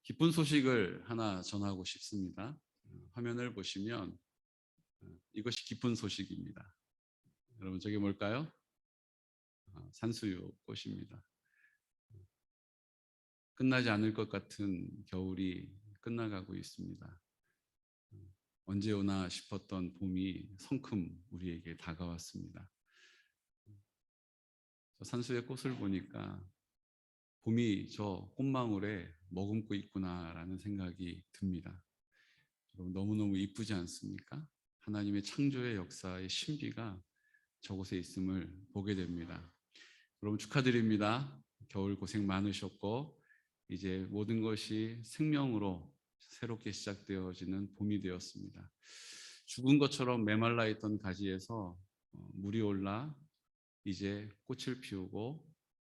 기쁜 소식을 하나 전하고 싶습니다. 화면을 보시면 이것이 기쁜 소식입니다. 여러분 저게 뭘까요? 산수유 꽃입니다. 끝나지 않을 것 같은 겨울이 끝나가고 있습니다. 언제 오나 싶었던 봄이 성큼 우리에게 다가왔습니다. 산수의 꽃을 보니까 봄이 저 꽃망울에 머금고 있구나라는 생각이 듭니다. 너무너무 이쁘지 않습니까? 하나님의 창조의 역사의 신비가 저곳에 있음을 보게 됩니다. 여러분 축하드립니다. 겨울 고생 많으셨고 이제 모든 것이 생명으로 새롭게 시작되어지는 봄이 되었습니다. 죽은 것처럼 메말라 있던 가지에서 물이 올라 이제 꽃을 피우고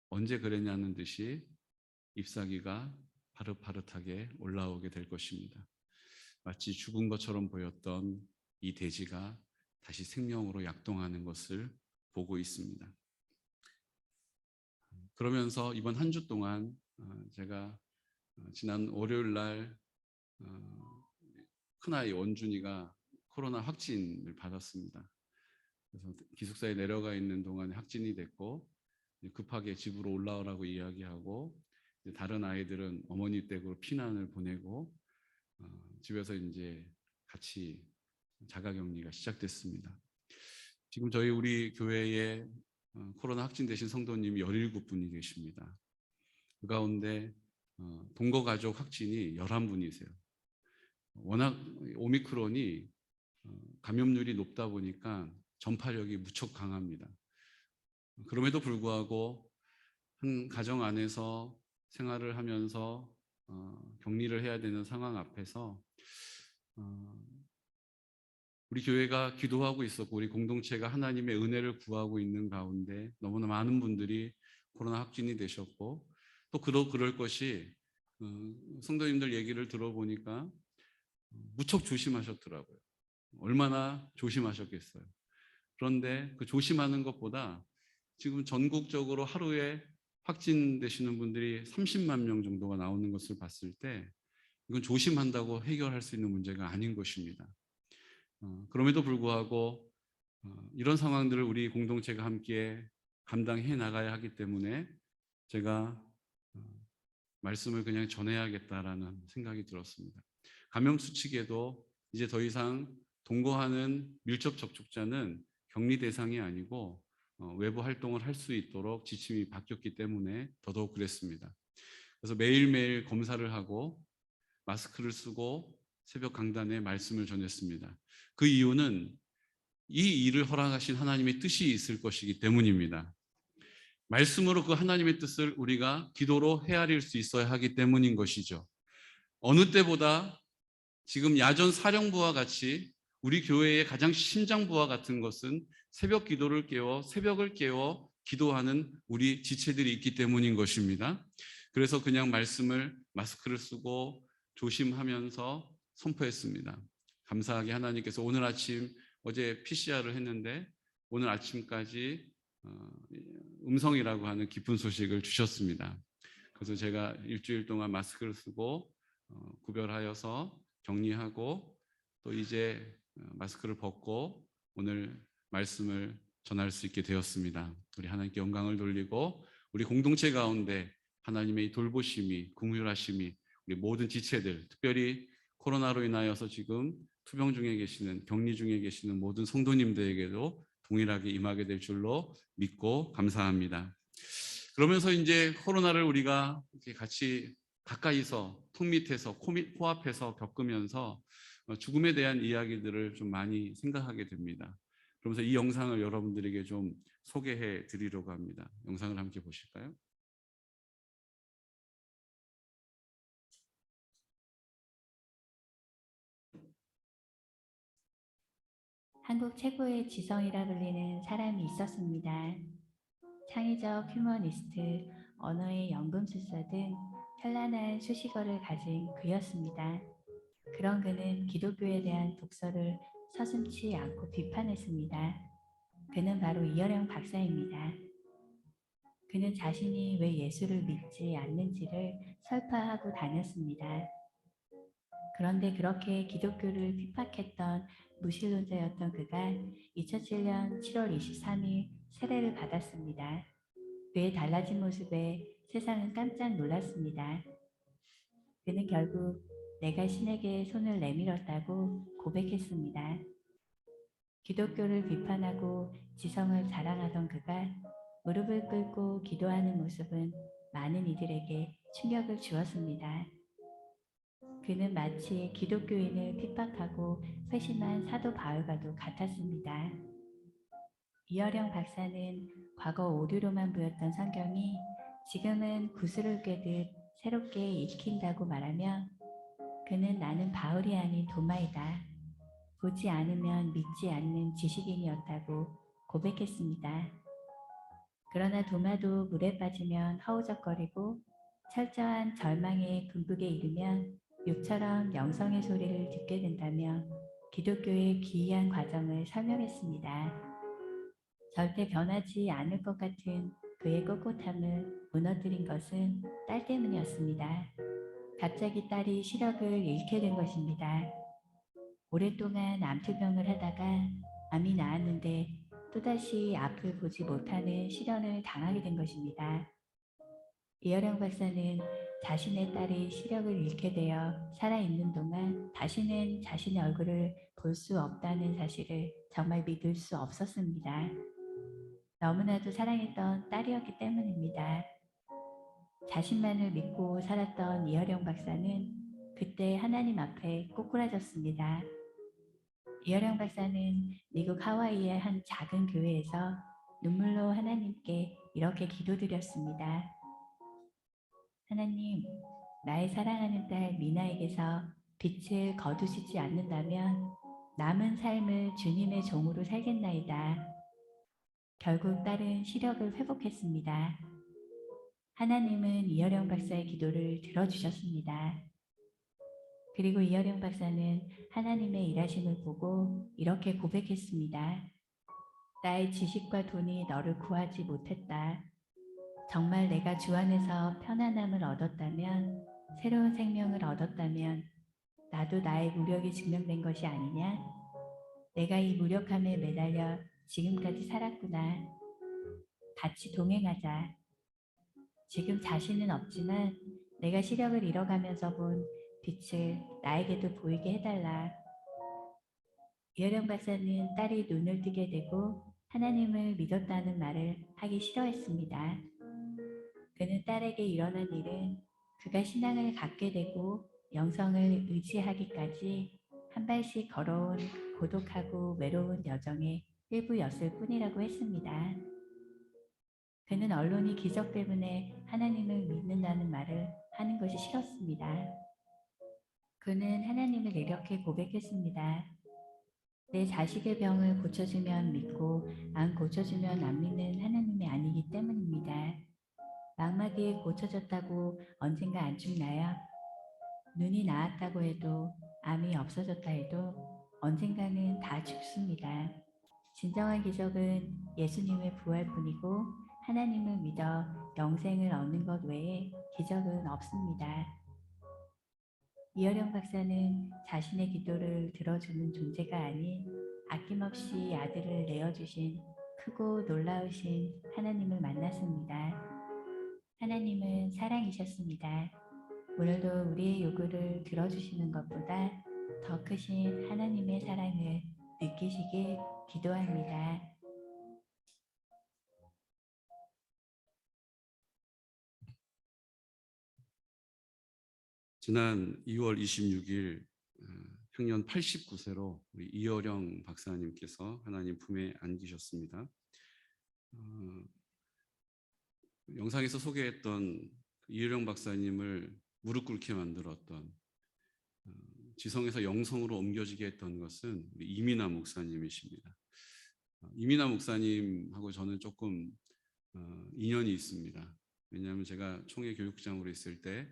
언제 그랬냐는 듯이 잎사귀가 파릇파릇하게 올라오게 될 것입니다. 마치 죽은 것처럼 보였던 이 대지가 다시 생명으로 약동하는 것을 보고 있습니다. 그러면서 이번 한 주 동안 제가 지난 월요일 날 큰아이 원준이가 코로나 확진을 받았습니다. 그래서 기숙사에 내려가 있는 동안에 확진이 됐고 급하게 집으로 올라오라고 이야기하고 다른 아이들은 어머니 댁으로 피난을 보내고 집에서 이제 같이 자가격리가 시작됐습니다. 지금 우리 교회에 코로나 확진되신 성도님이 17분이 계십니다. 그 가운데 동거가족 확진이 11분이세요. 워낙 오미크론이 감염률이 높다 보니까 전파력이 무척 강합니다. 그럼에도 불구하고 한 가정 안에서 생활을 하면서 격리를 해야 되는 상황 앞에서 우리 교회가 기도하고 있었고 우리 공동체가 하나님의 은혜를 구하고 있는 가운데 너무나 많은 분들이 코로나 확진이 되셨고 또 그럴 것이 성도님들 얘기를 들어보니까 무척 조심하셨더라고요. 얼마나 조심하셨겠어요. 그런데 그 조심하는 것보다 지금 전국적으로 하루에 확진되시는 분들이 30만 명 정도가 나오는 것을 봤을 때 이건 조심한다고 해결할 수 있는 문제가 아닌 것입니다. 그럼에도 불구하고 이런 상황들을 우리 공동체가 함께 감당해 나가야 하기 때문에 제가 말씀을 그냥 전해야겠다라는 생각이 들었습니다. 감염 수칙에도 이제 더 이상 동거하는 밀접 접촉자는 격리 대상이 아니고 외부 활동을 할 수 있도록 지침이 바뀌었기 때문에 더더욱 그랬습니다. 그래서 매일매일 검사를 하고 마스크를 쓰고 새벽 강단에 말씀을 전했습니다. 그 이유는 이 일을 허락하신 하나님의 뜻이 있을 것이기 때문입니다. 말씀으로 그 하나님의 뜻을 우리가 기도로 헤아릴 수 있어야 하기 때문인 것이죠. 어느 때보다 지금 야전 사령부와 같이 우리 교회의 가장 심장부와 같은 것은 새벽 기도를 깨워 새벽을 깨워 기도하는 우리 지체들이 있기 때문인 것입니다. 그래서 그냥 말씀을 마스크를 쓰고 조심하면서 선포했습니다. 감사하게 하나님께서 오늘 아침 어제 PCR을 했는데 오늘 아침까지 음성이라고 하는 기쁜 소식을 주셨습니다. 그래서 제가 일주일 동안 마스크를 쓰고 구별하여서 격리하고 또 이제 마스크를 벗고 오늘 말씀을 전할 수 있게 되었습니다. 우리 하나님께 영광을 돌리고 우리 공동체 가운데 하나님의 돌보심이 긍휼하심이 우리 모든 지체들 특별히 코로나로 인하여서 지금 투병 중에 계시는 격리 중에 계시는 모든 성도님들에게도 동일하게 임하게 될 줄로 믿고 감사합니다. 그러면서 이제 코로나를 우리가 이렇게 같이 가까이서 턱 밑에서 코앞에서 겪으면서 죽음에 대한 이야기들을 좀 많이 생각하게 됩니다. 그러면서 이 영상을 여러분들에게 좀 소개해 드리려고 합니다. 영상을 함께 보실까요? 한국 최고의 지성이라 불리는 사람이 있었습니다. 창의적 휴머니스트, 언어의 연금술사 등 현란한 수식어를 가진 그였습니다. 그런 그는 기독교에 대한 독서를 서슴지 않고 비판했습니다. 그는 바로 이어령 박사입니다. 그는 자신이 왜 예수를 믿지 않는지를 설파하고 다녔습니다. 그런데 그렇게 기독교를 핍박했던 무신론자였던 그가 2007년 7월 23일 세례를 받았습니다. 그의 달라진 모습에 세상은 깜짝 놀랐습니다. 그는 결국 내가 신에게 손을 내밀었다고 고백했습니다. 기독교를 비판하고 지성을 자랑하던 그가 무릎을 꿇고 기도하는 모습은 많은 이들에게 충격을 주었습니다. 그는 마치 기독교인을 핍박하고 회심한 사도 바울과도 같았습니다. 이어령 박사는 과거 오류로만 보였던 성경이 지금은 구슬을 꿰듯 새롭게 읽힌다고 말하며 그는 나는 바울이 아닌 도마이다. 보지 않으면 믿지 않는 지식인이었다고 고백했습니다. 그러나 도마도 물에 빠지면 허우적거리고 철저한 절망의 궁극에 이르면 욕처럼 영성의 소리를 듣게 된다며 기독교의 기이한 과정을 설명했습니다. 절대 변하지 않을 것 같은 그의 꼿꼿함을 무너뜨린 것은 딸 때문이었습니다. 갑자기 딸이 시력을 잃게 된 것입니다. 오랫동안 암투병을 하다가 암이 나았는데 또다시 앞을 보지 못하는 시련을 당하게 된 것입니다. 이어령 박사는 자신의 딸이 시력을 잃게 되어 살아있는 동안 다시는 자신의 얼굴을 볼 수 없다는 사실을 정말 믿을 수 없었습니다. 너무나도 사랑했던 딸이었기 때문입니다. 자신만을 믿고 살았던 이어령 박사는 그때 하나님 앞에 꼬꾸라졌습니다. 이어령 박사는 미국 하와이의 한 작은 교회에서 눈물로 하나님께 이렇게 기도드렸습니다. 하나님, 나의 사랑하는 딸 미나에게서 빛을 거두시지 않는다면 남은 삶을 주님의 종으로 살겠나이다. 결국 딸은 시력을 회복했습니다. 하나님은 이어령 박사의 기도를 들어주셨습니다. 그리고 이어령 박사는 하나님의 일하심을 보고 이렇게 고백했습니다. 나의 지식과 돈이 너를 구하지 못했다. 정말 내가 주 안에서 편안함을 얻었다면, 새로운 생명을 얻었다면 나도 나의 무력이 증명된 것이 아니냐? 내가 이 무력함에 매달려 지금까지 살았구나. 같이 동행하자. 지금 자신은 없지만 내가 시력을 잃어가면서 본 빛을 나에게도 보이게 해달라. 이어령 박사는 딸이 눈을 뜨게 되고 하나님을 믿었다는 말을 하기 싫어했습니다. 그는 딸에게 일어난 일은 그가 신앙을 갖게 되고 영성을 의지하기까지 한 발씩 걸어온 고독하고 외로운 여정의 일부였을 뿐이라고 했습니다. 그는 언론이 기적 때문에 하나님을 믿는다는 말을 하는 것이 싫었습니다. 그는 하나님을 이렇게 고백했습니다. 내 자식의 병을 고쳐주면 믿고 안 고쳐주면 안 믿는 하나님이 아니기 때문입니다. 망막이 고쳐졌다고 언젠가 안 죽나요? 눈이 나았다고 해도 암이 없어졌다 해도 언젠가는 다 죽습니다. 진정한 기적은 예수님의 부활뿐이고 하나님을 믿어 영생을 얻는 것 외에 기적은 없습니다. 이어령 박사는 자신의 기도를 들어주는 존재가 아닌 아낌없이 아들을 내어주신 크고 놀라우신 하나님을 만났습니다. 하나님은 사랑이셨습니다. 오늘도 우리의 요구를 들어주시는 것보다 더 크신 하나님의 사랑을 느끼시길 기도합니다. 지난 2월 26일 향년 89세로 우리 이어령 박사님께서 하나님 품에 안기셨습니다. 영상에서 소개했던 이어령 박사님을 무릎 꿇게 만들었던 지성에서 영성으로 옮겨지게 했던 것은 우리 이민아 목사님이십니다. 이민아 목사님하고 저는 조금 인연이 있습니다. 왜냐하면 제가 총회 교육장으로 있을 때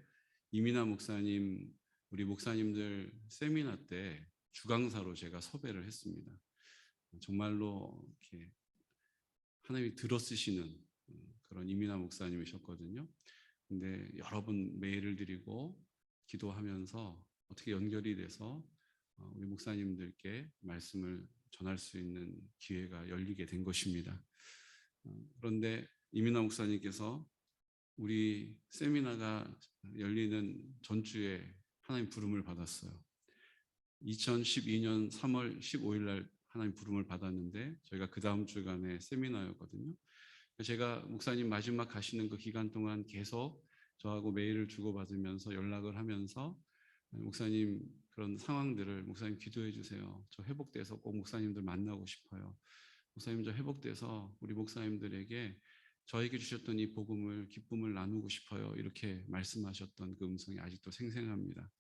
이민아 목사님, 우리 목사님들 세미나 때 주강사로 제가 섭외를 했습니다. 정말로 이렇게 하나님이 들어쓰시는 그런 이민아 목사님이셨거든요. 근데 여러 번 메일을 드리고 기도하면서 어떻게 연결이 돼서 우리 목사님들께 말씀을 전할 수 있는 기회가 열리게 된 것입니다. 그런데 이민아 목사님께서 우리 세미나가 열리는 전주에 하나님 부름을 받았어요. 2012년 3월 15일 날 하나님 부름을 받았는데 저희가 그 다음 주간에 세미나였거든요. 제가 목사님 마지막 가시는 그 기간 동안 계속 저하고 메일을 주고받으면서 연락을 하면서 목사님 그런 상황들을 목사님 기도해 주세요. 저 회복돼서 꼭 목사님들 만나고 싶어요. 목사님 저 회복돼서 우리 목사님들에게 저에게 주셨던 이 복음을 기쁨을 나누고 싶어요. 이렇게 말씀하셨던 그 음성이 아직도 생생합니다.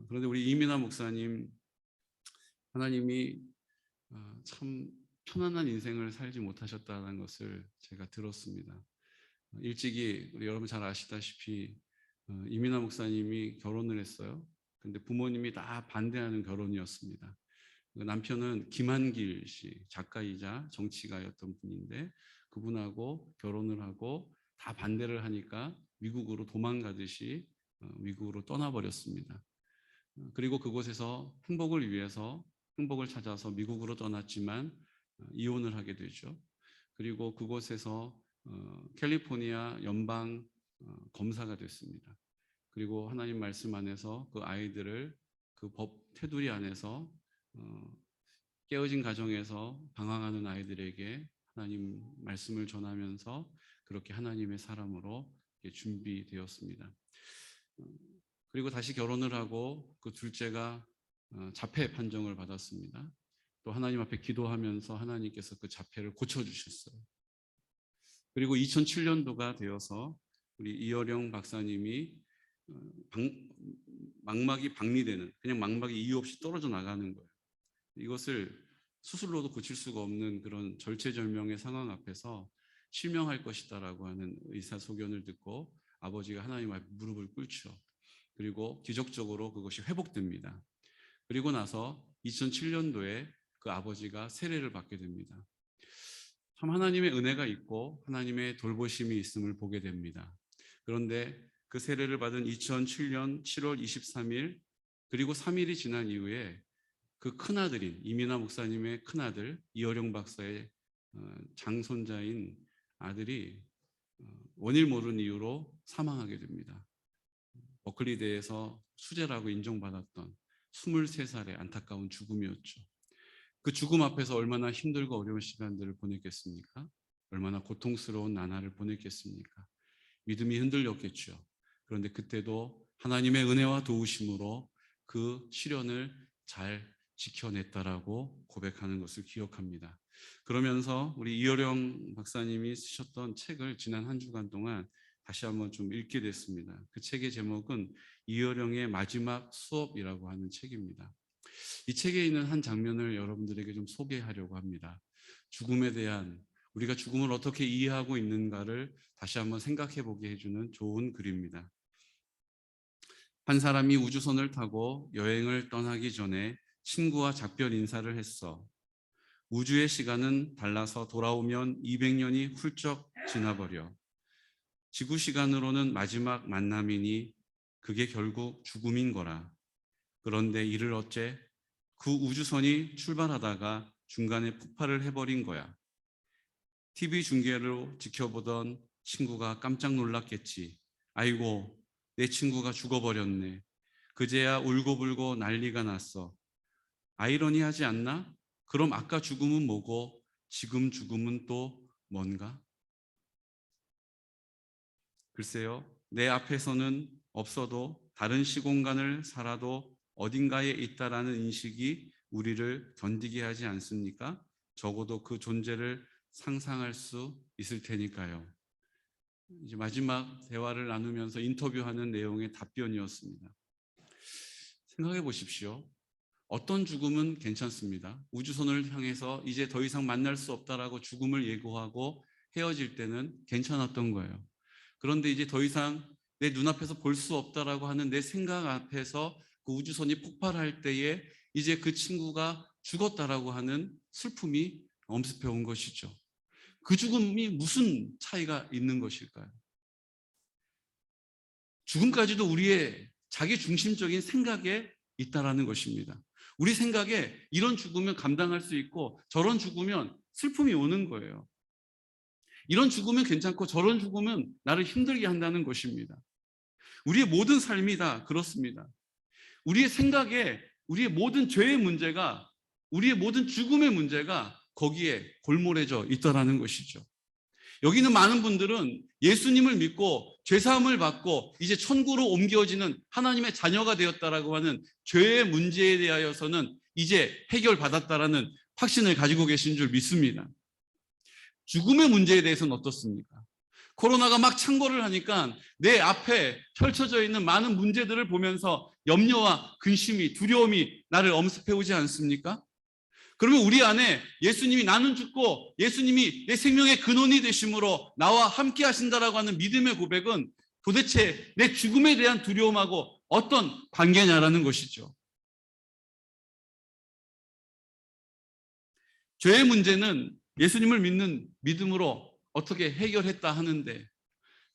그런데 우리 이민아 목사님 하나님이 참 편안한 인생을 살지 못하셨다는 것을 제가 들었습니다. 일찍이 우리 여러분 잘 아시다시피 이민아 목사님이 결혼을 했어요. 근데 부모님이 다 반대하는 결혼이었습니다. 남편은 김한길 씨, 작가이자 정치가였던 분인데 그분하고 결혼을 하고 다 반대를 하니까 미국으로 도망가듯이 미국으로 떠나버렸습니다. 그리고 그곳에서 행복을 위해서 행복을 찾아서 미국으로 떠났지만 이혼을 하게 되죠. 그리고 그곳에서 캘리포니아 연방 검사가 됐습니다. 그리고 하나님 말씀 안에서 그 아이들을 그 법 테두리 안에서 깨어진 가정에서 방황하는 아이들에게 하나님 말씀을 전하면서 그렇게 하나님의 사람으로 준비되었습니다. 그리고 다시 결혼을 하고 그 둘째가 자폐 판정을 받았습니다. 또 하나님 앞에 기도하면서 하나님께서 그 자폐를 고쳐주셨어요. 그리고 2007년도가 되어서 우리 이어령 박사님이 망막이 박리되는, 그냥 망막이 이유 없이 떨어져 나가는 거예요. 이것을 수술로도 고칠 수가 없는 그런 절체절명의 상황 앞에서 실명할 것이다라고 하는 의사소견을 듣고 아버지가 하나님 앞에 무릎을 꿇죠. 그리고 기적적으로 그것이 회복됩니다. 그리고 나서 2007년도에 그 아버지가 세례를 받게 됩니다. 참 하나님의 은혜가 있고 하나님의 돌보심이 있음을 보게 됩니다. 그런데 그 세례를 받은 2007년 7월 23일 그리고 3일이 지난 이후에 그 큰아들인 이민아 목사님의 큰아들 이어령 박사의 장손자인 아들이 원일 모르는 이유로 사망하게 됩니다. 버클리대에서 수재라고 인정받았던 23살의 안타까운 죽음이었죠. 그 죽음 앞에서 얼마나 힘들고 어려운 시간들을 보냈겠습니까? 얼마나 고통스러운 나날을 보냈겠습니까? 믿음이 흔들렸겠죠. 그런데 그때도 하나님의 은혜와 도우심으로 그 시련을 잘 지켜냈다라고 고백하는 것을 기억합니다. 그러면서 우리 이어령 박사님이 쓰셨던 책을 지난 한 주간 동안 다시 한번 좀 읽게 됐습니다. 그 책의 제목은 이어령의 마지막 수업이라고 하는 책입니다. 이 책에 있는 한 장면을 여러분들에게 좀 소개하려고 합니다. 죽음에 대한 우리가 죽음을 어떻게 이해하고 있는가를 다시 한번 생각해 보게 해주는 좋은 글입니다. 한 사람이 우주선을 타고 여행을 떠나기 전에 친구와 작별 인사를 했어. 우주의 시간은 달라서 돌아오면 200년이 훌쩍 지나버려. 지구 시간으로는 마지막 만남이니 그게 결국 죽음인 거라. 그런데 이를 어째? 그 우주선이 출발하다가 중간에 폭발을 해버린 거야. TV 중계로 지켜보던 친구가 깜짝 놀랐겠지. 아이고, 내 친구가 죽어버렸네. 그제야 울고불고 난리가 났어. 아이러니하지 않나? 그럼 아까 죽음은 뭐고 지금 죽음은 또 뭔가? 글쎄요, 내 앞에서는 없어도 다른 시공간을 살아도 어딘가에 있다라는 인식이 우리를 견디게 하지 않습니까? 적어도 그 존재를 상상할 수 있을 테니까요. 이제 마지막 대화를 나누면서 인터뷰하는 내용의 답변이었습니다. 생각해 보십시오. 어떤 죽음은 괜찮습니다. 우주선을 향해서 이제 더 이상 만날 수 없다라고 죽음을 예고하고 헤어질 때는 괜찮았던 거예요. 그런데 이제 더 이상 내 눈앞에서 볼 수 없다라고 하는 내 생각 앞에서 그 우주선이 폭발할 때에 이제 그 친구가 죽었다라고 하는 슬픔이 엄습해 온 것이죠. 그 죽음이 무슨 차이가 있는 것일까요? 죽음까지도 우리의 자기 중심적인 생각에 있다라는 것입니다. 우리 생각에 이런 죽으면 감당할 수 있고 저런 죽으면 슬픔이 오는 거예요. 이런 죽으면 괜찮고 저런 죽으면 나를 힘들게 한다는 것입니다. 우리의 모든 삶이 다 그렇습니다. 우리의 생각에 우리의 모든 죄의 문제가, 우리의 모든 죽음의 문제가 거기에 골몰해져 있다라는 것이죠. 여기 있는 많은 분들은 예수님을 믿고 죄사함을 받고 이제 천국으로 옮겨지는 하나님의 자녀가 되었다라고 하는 죄의 문제에 대하여서는 이제 해결받았다라는 확신을 가지고 계신 줄 믿습니다. 죽음의 문제에 대해서는 어떻습니까? 코로나가 막 창궐을 하니까 내 앞에 펼쳐져 있는 많은 문제들을 보면서 염려와 근심이, 두려움이 나를 엄습해오지 않습니까? 그러면 우리 안에 예수님이 나는 죽고 예수님이 내 생명의 근원이 되심으로 나와 함께 하신다라고 하는 믿음의 고백은 도대체 내 죽음에 대한 두려움하고 어떤 관계냐라는 것이죠. 죄의 문제는 예수님을 믿는 믿음으로 어떻게 해결했다 하는데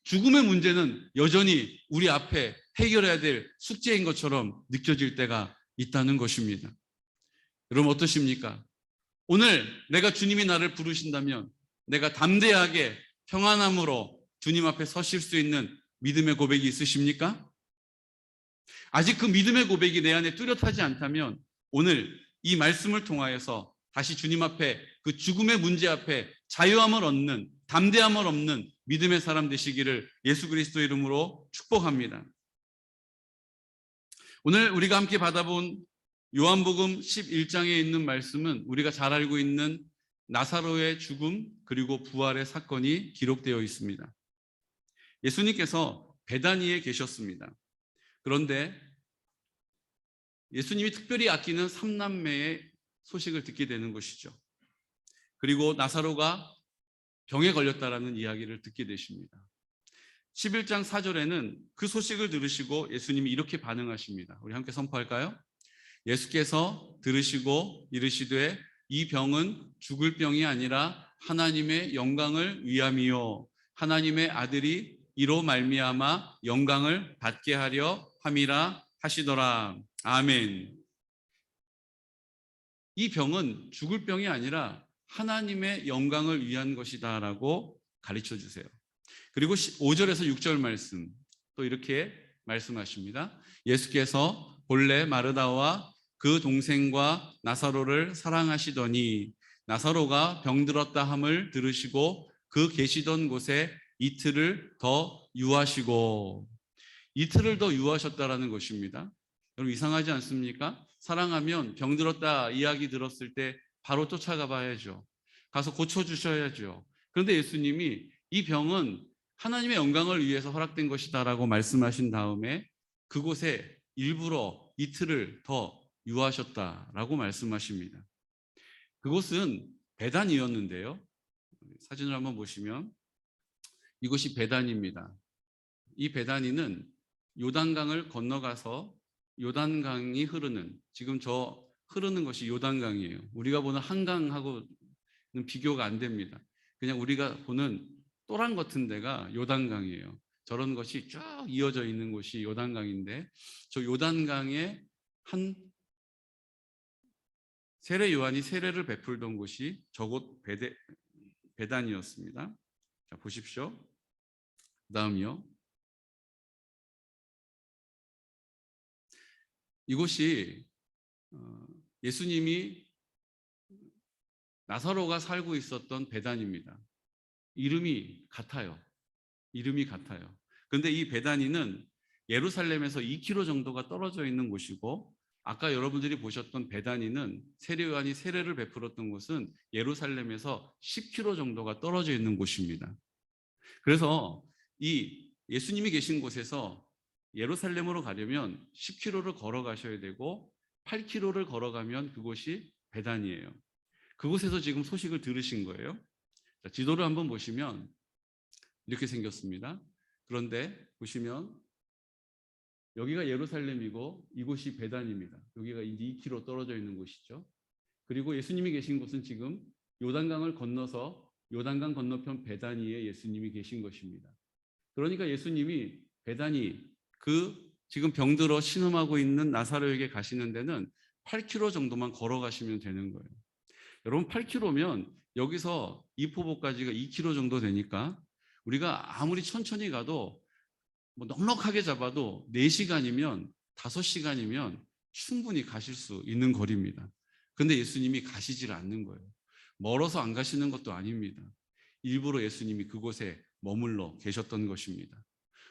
죽음의 문제는 여전히 우리 앞에 해결해야 될 숙제인 것처럼 느껴질 때가 있다는 것입니다. 여러분 어떠십니까? 오늘 내가 주님이 나를 부르신다면 내가 담대하게 평안함으로 주님 앞에 서실 수 있는 믿음의 고백이 있으십니까? 아직 그 믿음의 고백이 내 안에 뚜렷하지 않다면 오늘 이 말씀을 통하여서 다시 주님 앞에 그 죽음의 문제 앞에 자유함을 얻는, 담대함을 얻는 믿음의 사람 되시기를 예수 그리스도 이름으로 축복합니다. 오늘 우리가 함께 받아본 요한복음 11장에 있는 말씀은 우리가 잘 알고 있는 나사로의 죽음 그리고 부활의 사건이 기록되어 있습니다. 예수님께서 베다니에 계셨습니다. 그런데 예수님이 특별히 아끼는 3남매의 소식을 듣게 되는 것이죠. 그리고 나사로가 병에 걸렸다라는 이야기를 듣게 되십니다. 11장 4절에는 그 소식을 들으시고 예수님이 이렇게 반응하십니다. 우리 함께 선포할까요? 예수께서 들으시고 이르시되 이 병은 죽을 병이 아니라 하나님의 영광을 위함이요 하나님의 아들이 이로 말미암아 영광을 받게 하려 함이라 하시더라. 아멘. 이 병은 죽을 병이 아니라 하나님의 영광을 위한 것이다라고 가르쳐 주세요. 그리고 5절에서 6절 말씀 또 이렇게 말씀하십니다. 예수께서 본래 마르다와 그 동생과 나사로를 사랑하시더니 나사로가 병들었다 함을 들으시고 그 계시던 곳에 이틀을 더 유하시고 이틀을 더 유하셨다라는 것입니다. 여러분 이상하지 않습니까? 사랑하면 병들었다 이야기 들었을 때 바로 쫓아가 봐야죠. 가서 고쳐주셔야죠. 그런데 예수님이 이 병은 하나님의 영광을 위해서 허락된 것이다라고 말씀하신 다음에 그곳에 일부러 이틀을 더 유하셨다라고 말씀하십니다. 그곳은 베단이었는데요. 사진을 한번 보시면 이곳이 베단입니다. 이 베단이는 요단강을 건너가서 요단강이 흐르는 지금 저 흐르는 것이 요단강이에요. 우리가 보는 한강하고는 비교가 안 됩니다. 그냥 우리가 보는 또랑 같은 데가 요단강이에요. 저런 것이 쭉 이어져 있는 곳이 요단강인데 저 요단강에 한 세례 요한이 세례를 베풀던 곳이 저곳 베단이었습니다. 자, 보십시오. 그다음이요. 이곳이 예수님이 나사로가 살고 있었던 베단입니다. 이름이 같아요. 이름이 같아요. 그런데 이 베다니는 예루살렘에서 2km 정도가 떨어져 있는 곳이고 아까 여러분들이 보셨던 베다니는 세례 요한이 세례를 베풀었던 곳은 예루살렘에서 10km 정도가 떨어져 있는 곳입니다. 그래서 이 예수님이 계신 곳에서 예루살렘으로 가려면 10km를 걸어가셔야 되고 8km를 걸어가면 그곳이 베단이에요. 그곳에서 지금 소식을 들으신 거예요. 자, 지도를 한번 보시면 이렇게 생겼습니다. 그런데 보시면 여기가 예루살렘이고 이곳이 베단입니다. 여기가 이제 2km 떨어져 있는 곳이죠. 그리고 예수님이 계신 곳은 지금 요단강을 건너서 요단강 건너편 베다니에 예수님이 계신 것입니다. 그러니까 예수님이 베다니 지금 병들어 신음하고 있는 나사로에게 가시는 데는 8km 정도만 걸어가시면 되는 거예요. 여러분 8km면 여기서 이포복까지가 2km 정도 되니까 우리가 아무리 천천히 가도 뭐 넉넉하게 잡아도 4시간이면 5시간이면 충분히 가실 수 있는 거리입니다. 그런데 예수님이 가시질 않는 거예요. 멀어서 안 가시는 것도 아닙니다. 일부러 예수님이 그곳에 머물러 계셨던 것입니다.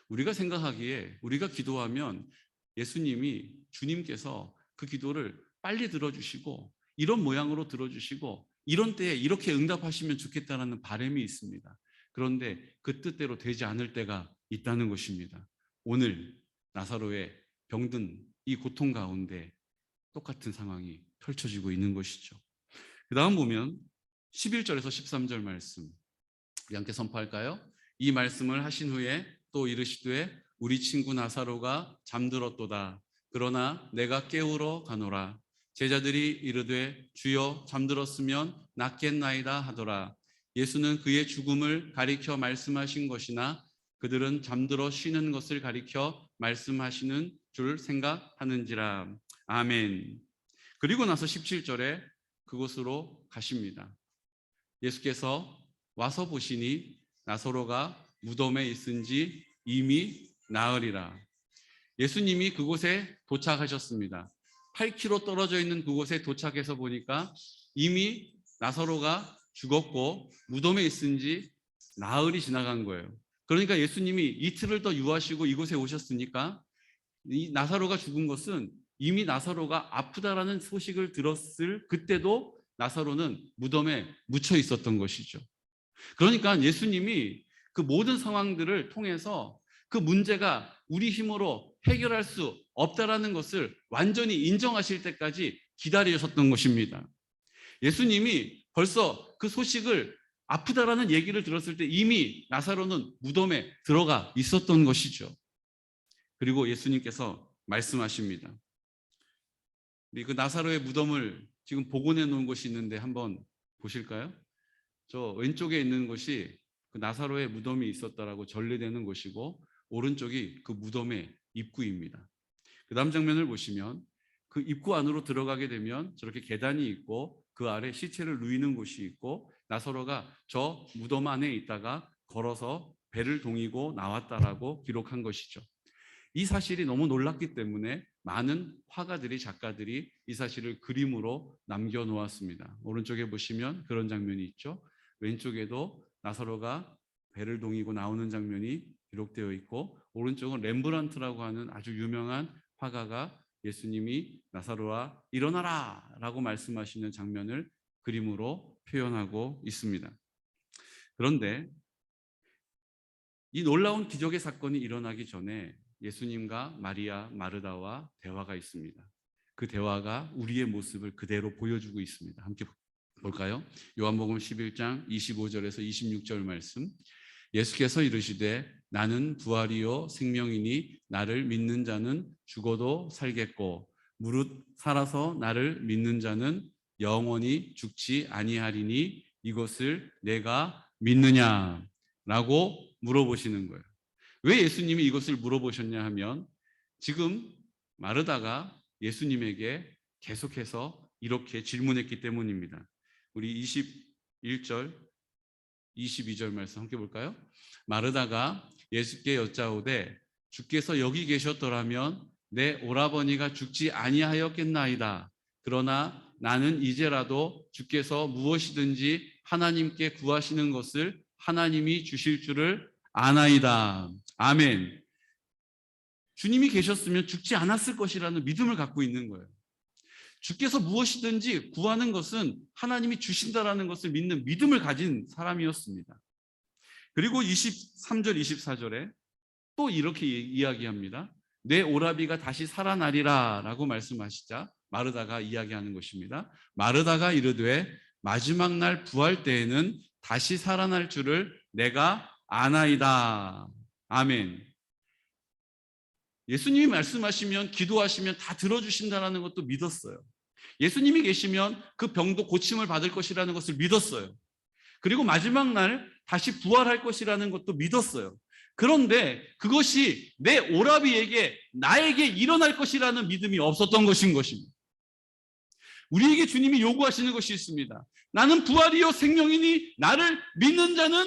우리가 생각하기에 우리가 기도하면 예수님이 주님께서 그 기도를 빨리 들어주시고 이런 모양으로 들어주시고 이런 때에 이렇게 응답하시면 좋겠다는 바람이 있습니다. 그런데 그 뜻대로 되지 않을 때가 있다는 것입니다. 오늘 나사로의 병든 이 고통 가운데 똑같은 상황이 펼쳐지고 있는 것이죠. 그 다음 보면 11절에서 13절 말씀 우리 함께 선포할까요? 이 말씀을 하신 후에 또 이르시되 우리 친구 나사로가 잠들었도다. 그러나 내가 깨우러 가노라. 제자들이 이르되 주여 잠들었으면 낫겠나이다 하더라. 예수는 그의 죽음을 가리켜 말씀하신 것이나 그들은 잠들어 쉬는 것을 가리켜 말씀하시는 줄 생각하는지라. 아멘. 그리고 나서 17절에 그곳으로 가십니다. 예수께서 와서 보시니 나사로가 무덤에 있은지 이미 나으리라. 예수님이 그곳에 도착하셨습니다. 8km 떨어져 있는 그곳에 도착해서 보니까 이미 나사로가 죽었고 무덤에 있은지 나흘이 지나간 거예요. 그러니까 예수님이 이틀을 더 유하시고 이곳에 오셨으니까 이 나사로가 죽은 것은 이미 나사로가 아프다라는 소식을 들었을 그때도 나사로는 무덤에 묻혀 있었던 것이죠. 그러니까 예수님이 그 모든 상황들을 통해서 그 문제가 우리 힘으로 해결할 수 없다라는 것을 완전히 인정하실 때까지 기다리셨던 것입니다. 예수님이 벌써 그 소식을 아프다라는 얘기를 들었을 때 이미 나사로는 무덤에 들어가 있었던 것이죠. 그리고 예수님께서 말씀하십니다. 우리 그 나사로의 무덤을 지금 복원해 놓은 곳이 있는데 한번 보실까요? 저 왼쪽에 있는 곳이 그 나사로의 무덤이 있었다라고 전래되는 곳이고 오른쪽이 그 무덤의 입구입니다. 그 다음 장면을 보시면 그 입구 안으로 들어가게 되면 저렇게 계단이 있고 그 아래 시체를 누이는 곳이 있고 나사로가 저 무덤 안에 있다가 걸어서 배를 동이고 나왔다라고 기록한 것이죠. 이 사실이 너무 놀랍기 때문에 많은 화가들이 작가들이 이 사실을 그림으로 남겨놓았습니다. 오른쪽에 보시면 그런 장면이 있죠. 왼쪽에도 나사로가 배를 동이고 나오는 장면이 기록되어 있고 오른쪽은 렘브란트라고 하는 아주 유명한 화가가 예수님이 나사로와 일어나라 라고 말씀하시는 장면을 그림으로 표현하고 있습니다. 그런데 이 놀라운 기적의 사건이 일어나기 전에 예수님과 마리아, 마르다와 대화가 있습니다. 그 대화가 우리의 모습을 그대로 보여주고 있습니다. 함께 볼까요? 요한복음 11장 25절에서 26절 말씀. 예수께서 이르시되 나는 부활이요 생명이니 나를 믿는 자는 죽어도 살겠고 무릇 살아서 나를 믿는 자는 영원히 죽지 아니하리니 이것을 내가 믿느냐라고 물어보시는 거예요. 왜 예수님이 이것을 물어보셨냐 하면 지금 마르다가 예수님에게 계속해서 이렇게 질문했기 때문입니다. 우리 21절, 22절 말씀 함께 볼까요? 마르다가 예수께 여짜오되 주께서 여기 계셨더라면 내 오라버니가 죽지 아니하였겠나이다. 그러나 나는 이제라도 주께서 무엇이든지 하나님께 구하시는 것을 하나님이 주실 줄을 아나이다. 아멘. 주님이 계셨으면 죽지 않았을 것이라는 믿음을 갖고 있는 거예요. 주께서 무엇이든지 구하는 것은 하나님이 주신다라는 것을 믿는 믿음을 가진 사람이었습니다. 그리고 23절, 24절에 또 이렇게 이야기합니다. 내 오라비가 다시 살아나리라 라고 말씀하시자 마르다가 이야기하는 것입니다. 마르다가 이르되 마지막 날 부활 때에는 다시 살아날 줄을 내가 아나이다. 아멘. 예수님이 말씀하시면 기도하시면 다 들어주신다는 것도 믿었어요. 예수님이 계시면 그 병도 고침을 받을 것이라는 것을 믿었어요. 그리고 마지막 날 다시 부활할 것이라는 것도 믿었어요. 그런데 그것이 내 오라비에게 나에게 일어날 것이라는 믿음이 없었던 것입니다. 우리에게 주님이 요구하시는 것이 있습니다. 나는 부활이요 생명이니 나를 믿는 자는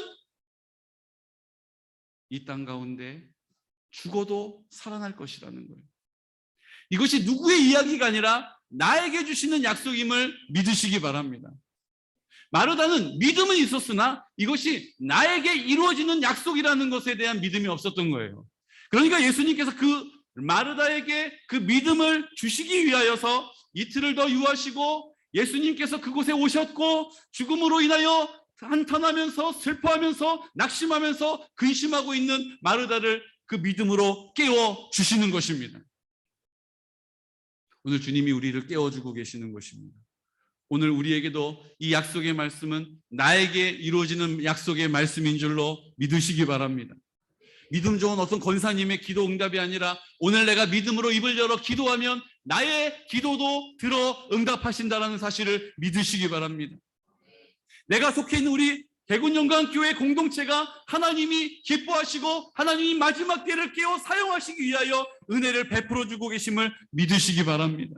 이 땅 가운데 죽어도 살아날 것이라는 거예요. 이것이 누구의 이야기가 아니라 나에게 주시는 약속임을 믿으시기 바랍니다. 마르다는 믿음은 있었으나 이것이 나에게 이루어지는 약속이라는 것에 대한 믿음이 없었던 거예요. 그러니까 예수님께서 그 마르다에게 그 믿음을 주시기 위하여서 이틀을 더 유하시고 예수님께서 그곳에 오셨고 죽음으로 인하여 한탄하면서 슬퍼하면서 낙심하면서 근심하고 있는 마르다를 그 믿음으로 깨워 주시는 것입니다. 오늘 주님이 우리를 깨워주고 계시는 것입니다. 오늘 우리에게도 이 약속의 말씀은 나에게 이루어지는 약속의 말씀인 줄로 믿으시기 바랍니다. 믿음 좋은 어떤 권사님의 기도 응답이 아니라 오늘 내가 믿음으로 입을 열어 기도하면 나의 기도도 들어 응답하신다는 사실을 믿으시기 바랍니다. 내가 속해 있는 우리 대군영광교회 공동체가 하나님이 기뻐하시고 하나님이 마지막 때를 깨워 사용하시기 위하여 은혜를 베풀어 주고 계심을 믿으시기 바랍니다.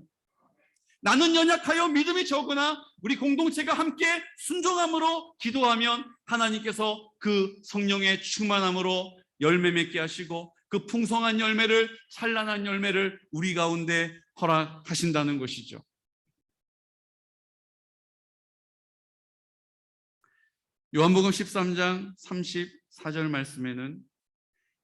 나는 연약하여 믿음이 적으나 우리 공동체가 함께 순종함으로 기도하면 하나님께서 그 성령의 충만함으로 열매 맺게 하시고 그 풍성한 열매를 찬란한 열매를 우리 가운데 허락하신다는 것이죠. 요한복음 13장 34절 말씀에는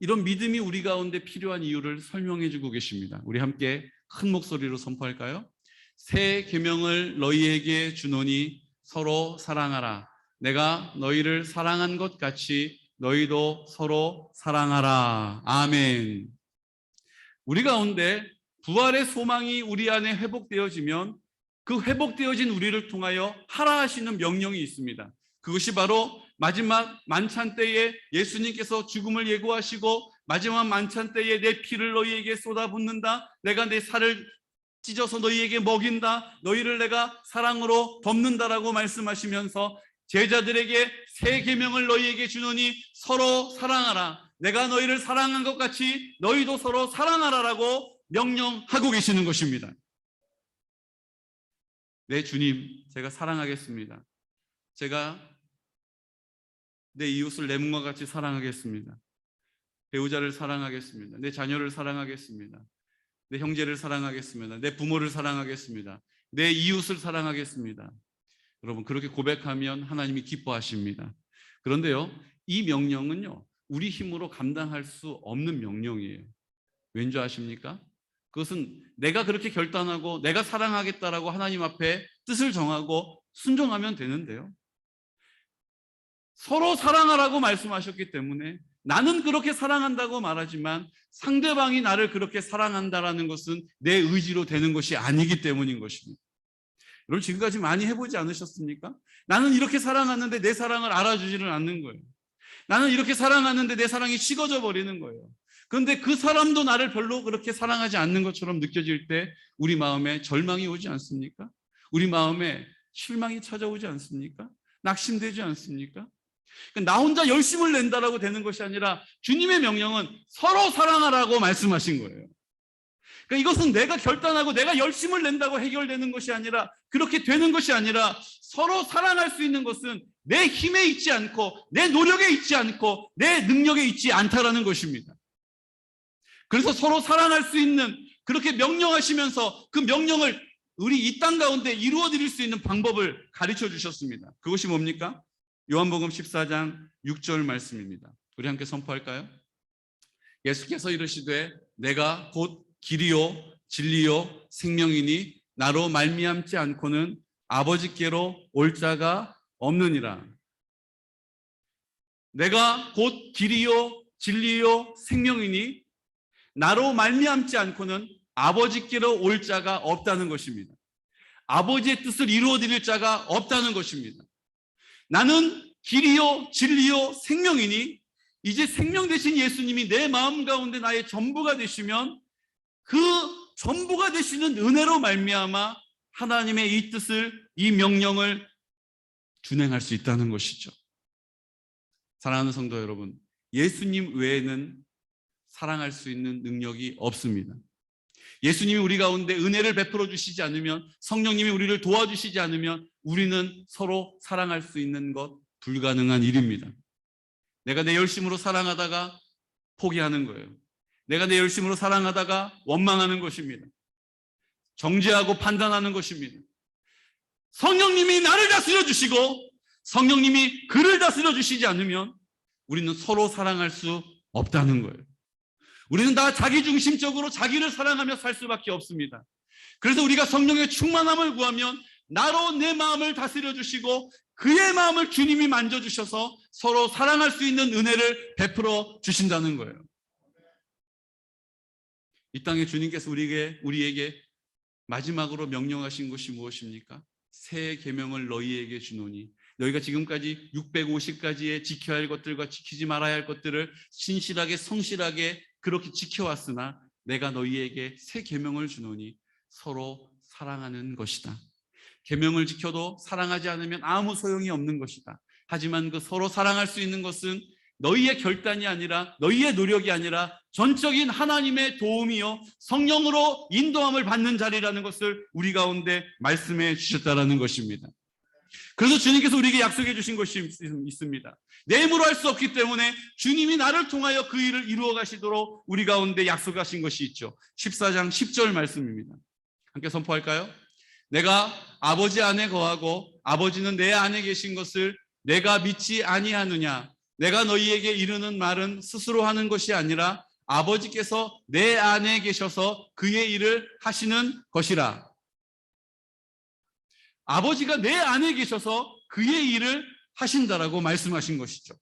이런 믿음이 우리 가운데 필요한 이유를 설명해 주고 계십니다. 우리 함께 큰 목소리로 선포할까요? 새 계명을 너희에게 주노니 서로 사랑하라. 내가 너희를 사랑한 것 같이 너희도 서로 사랑하라. 아멘. 우리 가운데 부활의 소망이 우리 안에 회복되어지면 그 회복되어진 우리를 통하여 하라 하시는 명령이 있습니다. 그것이 바로 마지막 만찬 때에 예수님께서 죽음을 예고하시고 마지막 만찬 때에 내 피를 너희에게 쏟아붓는다. 내가 내 살을 찢어서 너희에게 먹인다. 너희를 내가 사랑으로 덮는다라고 말씀하시면서 제자들에게 새 계명을 너희에게 주노니 서로 사랑하라. 내가 너희를 사랑한 것 같이 너희도 서로 사랑하라라고 명령하고 계시는 것입니다. 네, 주님, 제가 사랑하겠습니다. 제가 내 이웃을 내 몸과 같이 사랑하겠습니다. 배우자를 사랑하겠습니다. 내 자녀를 사랑하겠습니다. 내 형제를 사랑하겠습니다. 내 부모를 사랑하겠습니다. 내 이웃을 사랑하겠습니다. 여러분, 그렇게 고백하면 하나님이 기뻐하십니다. 그런데요, 이 명령은요, 우리 힘으로 감당할 수 없는 명령이에요. 왠지 아십니까? 그것은 내가 그렇게 결단하고 내가 사랑하겠다라고 하나님 앞에 뜻을 정하고 순종하면 되는데요. 서로 사랑하라고 말씀하셨기 때문에 나는 그렇게 사랑한다고 말하지만 상대방이 나를 그렇게 사랑한다라는 것은 내 의지로 되는 것이 아니기 때문인 것입니다. 여러분, 지금까지 많이 해보지 않으셨습니까? 나는 이렇게 사랑하는데 내 사랑을 알아주지를 않는 거예요. 나는 이렇게 사랑하는데 내 사랑이 식어져 버리는 거예요. 그런데 그 사람도 나를 별로 그렇게 사랑하지 않는 것처럼 느껴질 때 우리 마음에 절망이 오지 않습니까? 우리 마음에 실망이 찾아오지 않습니까? 낙심되지 않습니까? 나 혼자 열심을 낸다라고 되는 것이 아니라 주님의 명령은 서로 사랑하라고 말씀하신 거예요. 그러니까 이것은 내가 결단하고 내가 열심을 낸다고 해결되는 것이 아니라 그렇게 되는 것이 아니라 서로 사랑할 수 있는 것은 내 힘에 있지 않고 내 노력에 있지 않고 내 능력에 있지 않다라는 것입니다. 그래서 서로 사랑할 수 있는 그렇게 명령하시면서 그 명령을 우리 이 땅 가운데 이루어 드릴 수 있는 방법을 가르쳐 주셨습니다. 그것이 뭡니까? 요한복음 14장 6절 말씀입니다. 우리 함께 선포할까요? 예수께서 이르시되 내가 곧 길이요 진리요 생명이니 나로 말미암지 않고는 아버지께로 올 자가 없느니라. 내가 곧 길이요 진리요 생명이니 나로 말미암지 않고는 아버지께로 올 자가 없다는 것입니다. 아버지의 뜻을 이루어 드릴 자가 없다는 것입니다. 나는 길이요 진리요 생명이니 이제 생명 되신 예수님이 내 마음 가운데 나의 전부가 되시면 그 전부가 되시는 은혜로 말미암아 하나님의 이 뜻을 이 명령을 준행할 수 있다는 것이죠. 사랑하는 성도 여러분, 예수님 외에는 사랑할 수 있는 능력이 없습니다. 예수님이 우리 가운데 은혜를 베풀어 주시지 않으면, 성령님이 우리를 도와주시지 않으면 우리는 서로 사랑할 수 있는 것 불가능한 일입니다. 내가 내 열심으로 사랑하다가 포기하는 거예요. 내가 내 열심으로 사랑하다가 원망하는 것입니다. 정죄하고 판단하는 것입니다. 성령님이 나를 다스려 주시고 성령님이 그를 다스려 주시지 않으면 우리는 서로 사랑할 수 없다는 거예요. 우리는 다 자기중심적으로 자기를 사랑하며 살 수밖에 없습니다. 그래서 우리가 성령의 충만함을 구하면 나로 내 마음을 다스려 주시고 그의 마음을 주님이 만져주셔서 서로 사랑할 수 있는 은혜를 베풀어 주신다는 거예요. 이 땅에 주님께서 우리에게 마지막으로 명령하신 것이 무엇입니까? 새 계명을 너희에게 주노니, 너희가 지금까지 650가지의 지켜야 할 것들과 지키지 말아야 할 것들을 신실하게 성실하게 그렇게 지켜왔으나 내가 너희에게 새 계명을 주노니 서로 사랑하는 것이다. 계명을 지켜도 사랑하지 않으면 아무 소용이 없는 것이다. 하지만 그 서로 사랑할 수 있는 것은 너희의 결단이 아니라, 너희의 노력이 아니라 전적인 하나님의 도움이요 성령으로 인도함을 받는 자리라는 것을 우리 가운데 말씀해 주셨다라는 것입니다. 그래서 주님께서 우리에게 약속해 주신 것이 있습니다. 내 힘으로 할 수 없기 때문에 주님이 나를 통하여 그 일을 이루어 가시도록 우리 가운데 약속하신 것이 있죠. 14장 10절 말씀입니다. 함께 선포할까요? 내가 아버지 안에 거하고 아버지는 내 안에 계신 것을 내가 믿지 아니하느냐? 내가 너희에게 이르는 말은 스스로 하는 것이 아니라 아버지께서 내 안에 계셔서 그의 일을 하시는 것이라. 아버지가 내 안에 계셔서 그의 일을 하신다라고 말씀하신 것이죠.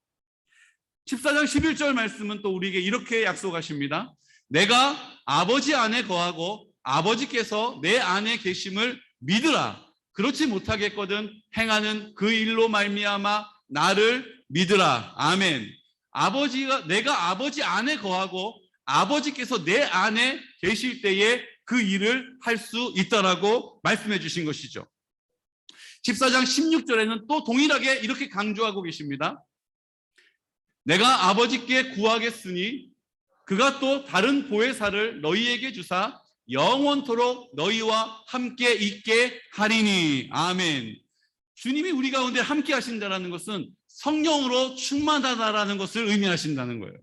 14장 11절 말씀은 또 우리에게 이렇게 약속하십니다. 내가 아버지 안에 거하고 아버지께서 내 안에 계심을 믿으라. 그렇지 못하겠거든 행하는 그 일로 말미암아 나를 믿으라. 아멘. 내가 아버지 안에 거하고 아버지께서 내 안에 계실 때에 그 일을 할 수 있다라고 말씀해 주신 것이죠. 14장 16절에는 또 동일하게 이렇게 강조하고 계십니다. 내가 아버지께 구하겠으니 그가 또 다른 보혜사를 너희에게 주사 영원토록 너희와 함께 있게 하리니. 아멘. 주님이 우리 가운데 함께 하신다는 것은 성령으로 충만하다라는 것을 의미하신다는 거예요.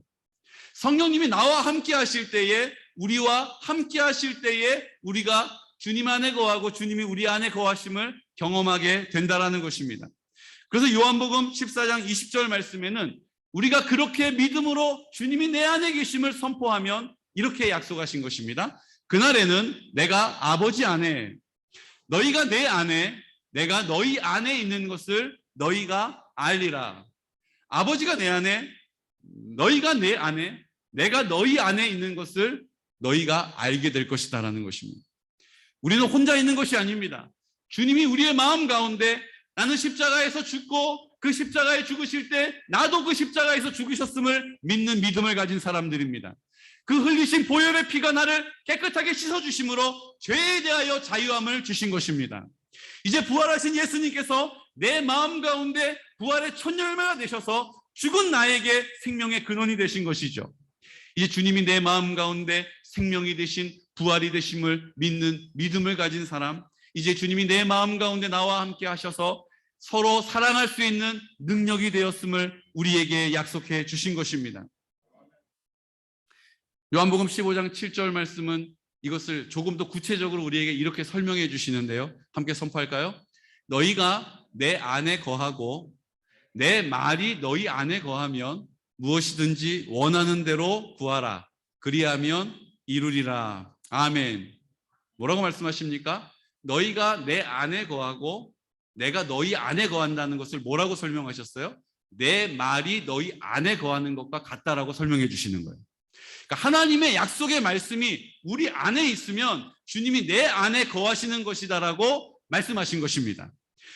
성령님이 나와 함께 하실 때에, 우리와 함께 하실 때에 우리가 주님 안에 거하고 주님이 우리 안에 거하심을 경험하게 된다라는 것입니다. 그래서 요한복음 14장 20절 말씀에는 우리가 그렇게 믿음으로 주님이 내 안에 계심을 선포하면 이렇게 약속하신 것입니다. 그날에는 내가 아버지 안에, 너희가 내 안에, 내가 너희 안에 있는 것을 너희가 알리라. 아버지가 내 안에, 너희가 내 안에, 내가 너희 안에 있는 것을 너희가 알게 될 것이다라는 것입니다. 우리는 혼자 있는 것이 아닙니다. 주님이 우리의 마음 가운데 나는 십자가에서 죽고 그 십자가에 죽으실 때 나도 그 십자가에서 죽으셨음을 믿는 믿음을 가진 사람들입니다. 그 흘리신 보혈의 피가 나를 깨끗하게 씻어주심으로 죄에 대하여 자유함을 주신 것입니다. 이제 부활하신 예수님께서 내 마음 가운데 부활의 첫 열매가 되셔서 죽은 나에게 생명의 근원이 되신 것이죠. 이제 주님이 내 마음 가운데 생명이 되신, 부활이 되심을 믿는 믿음을 가진 사람, 이제 주님이 내 마음 가운데 나와 함께 하셔서 서로 사랑할 수 있는 능력이 되었음을 우리에게 약속해 주신 것입니다. 요한복음 15장 7절 말씀은 이것을 조금 더 구체적으로 우리에게 이렇게 설명해 주시는데요. 함께 선포할까요? 너희가 내 안에 거하고 내 말이 너희 안에 거하면 무엇이든지 원하는 대로 구하라. 그리하면 이루리라. 아멘. 뭐라고 말씀하십니까? 너희가 내 안에 거하고 내가 너희 안에 거한다는 것을 뭐라고 설명하셨어요? 내 말이 너희 안에 거하는 것과 같다라고 설명해 주시는 거예요. 그러니까 하나님의 약속의 말씀이 우리 안에 있으면 주님이 내 안에 거하시는 것이다라고 말씀하신 것입니다.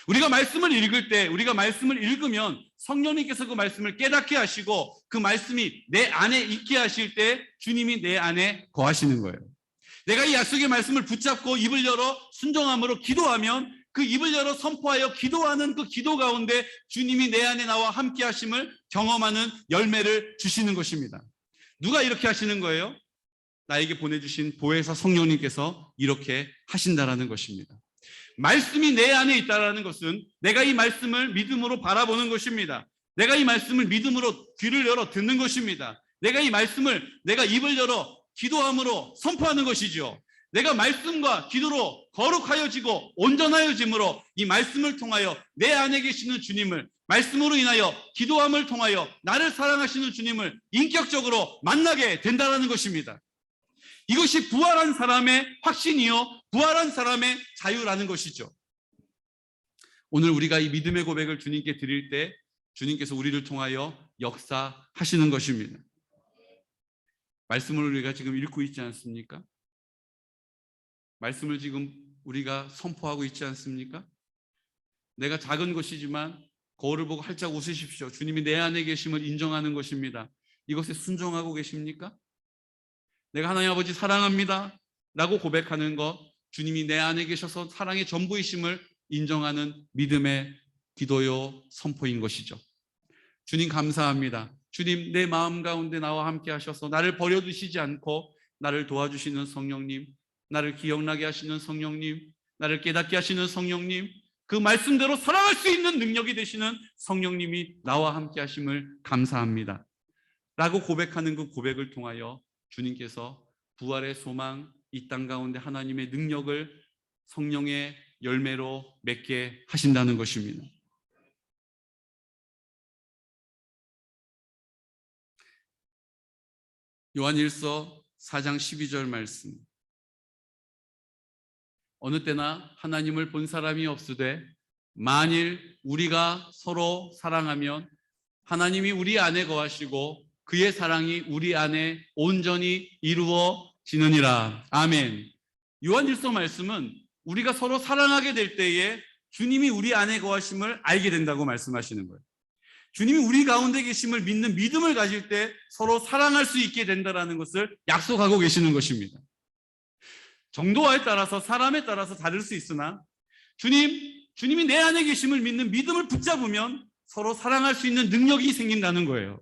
우리가 말씀을 읽을 때, 우리가 말씀을 읽으면 성령님께서 그 말씀을 깨닫게 하시고 그 말씀이 내 안에 있게 하실 때 주님이 내 안에 거하시는 거예요. 내가 이 약속의 말씀을 붙잡고 입을 열어 순종함으로 기도하면 그 입을 열어 선포하여 기도하는 그 기도 가운데 주님이 내 안에 나와 함께 하심을 경험하는 열매를 주시는 것입니다. 누가 이렇게 하시는 거예요? 나에게 보내주신 보혜사 성령님께서 이렇게 하신다라는 것입니다. 말씀이 내 안에 있다라는 것은 내가 이 말씀을 믿음으로 바라보는 것입니다. 내가 이 말씀을 믿음으로 귀를 열어 듣는 것입니다. 내가 이 말씀을 내가 입을 열어 기도함으로 선포하는 것이죠. 내가 말씀과 기도로 거룩하여지고 온전하여짐으로 이 말씀을 통하여 내 안에 계시는 주님을, 말씀으로 인하여 기도함을 통하여 나를 사랑하시는 주님을 인격적으로 만나게 된다는 것입니다. 이것이 부활한 사람의 확신이요, 부활한 사람의 자유라는 것이죠. 오늘 우리가 이 믿음의 고백을 주님께 드릴 때 주님께서 우리를 통하여 역사하시는 것입니다. 말씀을 우리가 지금 읽고 있지 않습니까? 말씀을 지금 우리가 선포하고 있지 않습니까? 내가 작은 것이지만 거울을 보고 활짝 웃으십시오. 주님이 내 안에 계심을 인정하는 것입니다. 이것에 순종하고 계십니까? 내가 하나님 아버지 사랑합니다 라고 고백하는 것, 주님이 내 안에 계셔서 사랑의 전부이심을 인정하는 믿음의 기도요 선포인 것이죠. 주님 감사합니다. 주님 내 마음 가운데 나와 함께 하셔서 나를 버려두시지 않고 나를 도와주시는 성령님, 나를 기억나게 하시는 성령님, 나를 깨닫게 하시는 성령님, 그 말씀대로 살아갈 수 있는 능력이 되시는 성령님이 나와 함께 하심을 감사합니다 라고 고백하는 그 고백을 통하여 주님께서 부활의 소망, 이 땅 가운데 하나님의 능력을 성령의 열매로 맺게 하신다는 것입니다. 요한일서 4장 12절 말씀. 어느 때나 하나님을 본 사람이 없으되 만일 우리가 서로 사랑하면 하나님이 우리 안에 거하시고 그의 사랑이 우리 안에 온전히 이루어지느니라. 아멘. 요한일서 말씀은 우리가 서로 사랑하게 될 때에 주님이 우리 안에 거하심을 알게 된다고 말씀하시는 거예요. 주님이 우리 가운데 계심을 믿는 믿음을 가질 때 서로 사랑할 수 있게 된다는 것을 약속하고 계시는 것입니다. 정도에 따라서 사람에 따라서 다를 수 있으나 주님이 내 안에 계심을 믿는 믿음을 붙잡으면 서로 사랑할 수 있는 능력이 생긴다는 거예요.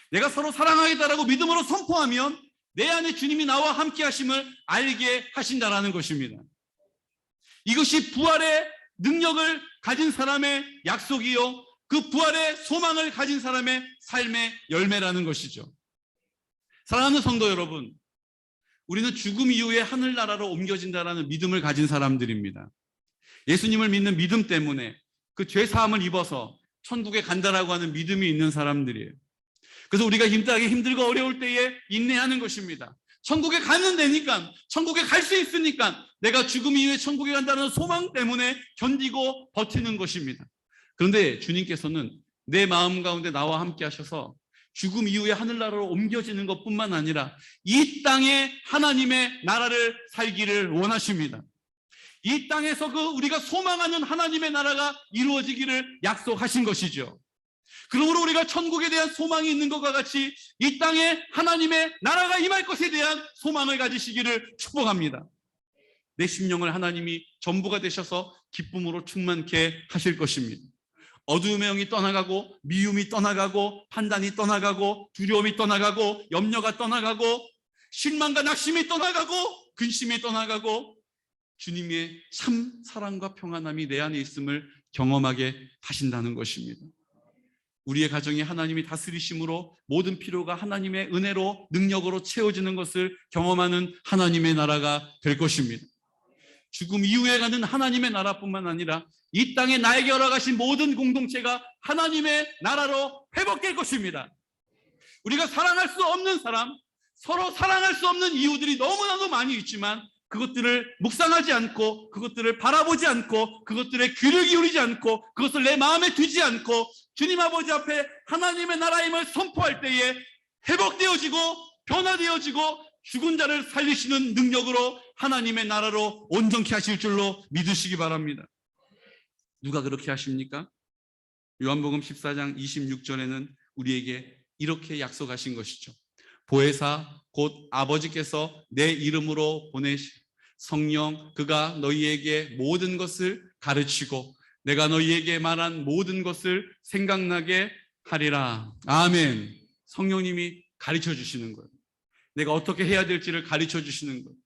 내가 서로 사랑하겠다라고 믿음으로 선포하면 내 안에 주님이 나와 함께 하심을 알게 하신다는 것입니다. 이것이 부활의 능력을 가진 사람의 약속이요, 그 부활의 소망을 가진 사람의 삶의 열매라는 것이죠. 사랑하는 성도 여러분, 우리는 죽음 이후에 하늘나라로 옮겨진다라는 믿음을 가진 사람들입니다. 예수님을 믿는 믿음 때문에 그 죄사함을 입어서 천국에 간다라고 하는 믿음이 있는 사람들이에요. 그래서 우리가 힘들고 어려울 때에 인내하는 것입니다. 천국에 가면 되니까, 천국에 갈 수 있으니까 내가 죽음 이후에 천국에 간다는 소망 때문에 견디고 버티는 것입니다. 그런데 주님께서는 내 마음 가운데 나와 함께 하셔서 죽음 이후에 하늘나라로 옮겨지는 것뿐만 아니라 이 땅에 하나님의 나라를 살기를 원하십니다. 이 땅에서 우리가 소망하는 하나님의 나라가 이루어지기를 약속하신 것이죠. 그러므로 우리가 천국에 대한 소망이 있는 것과 같이 이 땅에 하나님의 나라가 임할 것에 대한 소망을 가지시기를 축복합니다. 내 심령을 하나님이 전부가 되셔서 기쁨으로 충만케 하실 것입니다. 어두움의 영이 떠나가고 미움이 떠나가고 판단이 떠나가고 두려움이 떠나가고 염려가 떠나가고 실망과 낙심이 떠나가고 근심이 떠나가고 주님의 참 사랑과 평안함이 내 안에 있음을 경험하게 하신다는 것입니다. 우리의 가정이 하나님이 다스리심으로 모든 필요가 하나님의 은혜로 능력으로 채워지는 것을 경험하는 하나님의 나라가 될 것입니다. 죽음 이후에 가는 하나님의 나라뿐만 아니라 이 땅에 나에게 허락하신 모든 공동체가 하나님의 나라로 회복될 것입니다. 우리가 사랑할 수 없는 사람, 서로 사랑할 수 없는 이유들이 너무나도 많이 있지만 그것들을 묵상하지 않고 그것들을 바라보지 않고 그것들에 귀를 기울이지 않고 그것을 내 마음에 두지 않고 주님 아버지 앞에 하나님의 나라임을 선포할 때에 회복되어지고 변화되어지고 죽은 자를 살리시는 능력으로 하나님의 나라로 온전케 하실 줄로 믿으시기 바랍니다. 누가 그렇게 하십니까? 요한복음 14장 26절에는 우리에게 이렇게 약속하신 것이죠. 보혜사 곧 아버지께서 내 이름으로 보내신 성령, 그가 너희에게 모든 것을 가르치고 내가 너희에게 말한 모든 것을 생각나게 하리라. 아멘. 성령님이 가르쳐 주시는 거예요. 내가 어떻게 해야 될지를 가르쳐 주시는 거예요.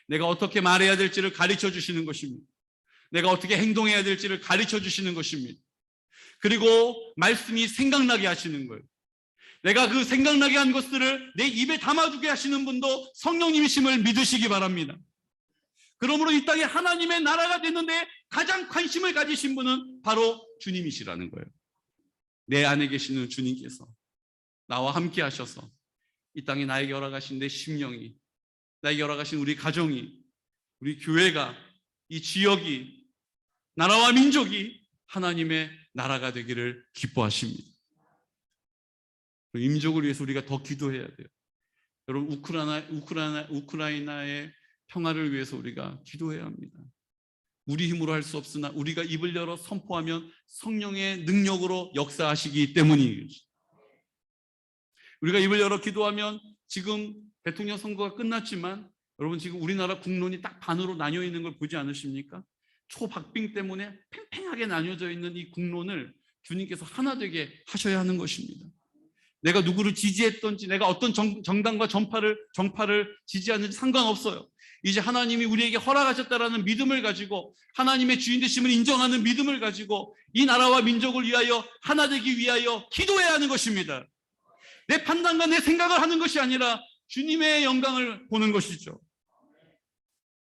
내가 어떻게 말해야 될지를 가르쳐 주시는 것입니다. 내가 어떻게 행동해야 될지를 가르쳐 주시는 것입니다. 그리고 말씀이 생각나게 하시는 거예요. 내가 그 생각나게 한 것들을 내 입에 담아두게 하시는 분도 성령님이심을 믿으시기 바랍니다. 그러므로 이 땅에 하나님의 나라가 됐는데 가장 관심을 가지신 분은 바로 주님이시라는 거예요. 내 안에 계시는 주님께서 나와 함께 하셔서 이 땅에 나에게 허락하신 내 심령이, 나에게 허락하신 우리 가정이, 우리 교회가, 이 지역이, 나라와 민족이 하나님의 나라가 되기를 기뻐하십니다. 민족을 위해서 우리가 더 기도해야 돼요. 여러분, 우크라이나의 평화를 위해서 우리가 기도해야 합니다. 우리 힘으로 할 수 없으나 우리가 입을 열어 선포하면 성령의 능력으로 역사하시기 때문이에요. 우리가 입을 열어 기도하면, 지금 대통령 선거가 끝났지만 여러분, 지금 우리나라 국론이 딱 반으로 나뉘어 있는 걸 보지 않으십니까? 초박빙 때문에 팽팽하게 나뉘어져 있는 이 국론을 주님께서 하나 되게 하셔야 하는 것입니다. 내가 누구를 지지했던지, 내가 어떤 정당과 정파를 지지하는지 상관없어요. 이제 하나님이 우리에게 허락하셨다라는 믿음을 가지고, 하나님의 주인 되심을 인정하는 믿음을 가지고 이 나라와 민족을 위하여 하나 되기 위하여 기도해야 하는 것입니다. 내 판단과 내 생각을 하는 것이 아니라 주님의 영광을 보는 것이죠.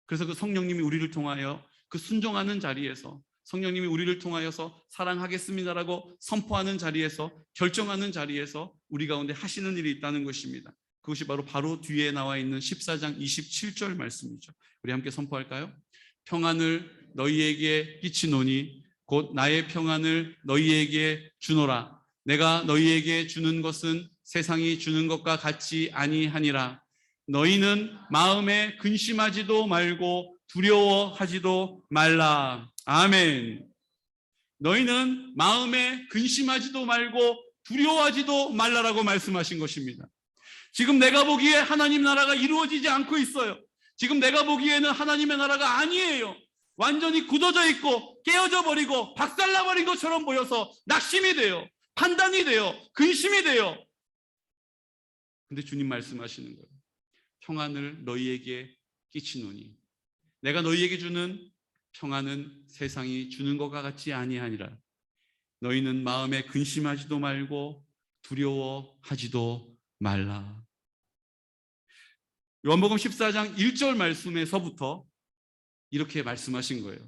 그래서 그 성령님이 우리를 통하여 그 순종하는 자리에서, 성령님이 우리를 통하여서 사랑하겠습니다라고 선포하는 자리에서, 결정하는 자리에서 우리 가운데 하시는 일이 있다는 것입니다. 그것이 바로 뒤에 나와 있는 14장 27절 말씀이죠. 우리 함께 선포할까요? 평안을 너희에게 끼치노니 곧 나의 평안을 너희에게 주노라. 내가 너희에게 주는 것은 세상이 주는 것과 같지 아니하니라. 너희는 마음에 근심하지도 말고 두려워하지도 말라. 아멘. 너희는 마음에 근심하지도 말고 두려워하지도 말라라고 말씀하신 것입니다. 지금 내가 보기에 하나님 나라가 이루어지지 않고 있어요. 지금 내가 보기에는 하나님의 나라가 아니에요. 완전히 굳어져 있고 깨어져 버리고 박살나버린 것처럼 보여서 낙심이 돼요. 판단이 돼요. 근심이 돼요. 근데 주님 말씀하시는 거예요. 평안을 너희에게 끼치노니 내가 너희에게 주는 평안은 세상이 주는 것과 같지 아니하니라. 너희는 마음에 근심하지도 말고 두려워하지도 말라. 요한복음 14장 1절 말씀에서부터 이렇게 말씀하신 거예요.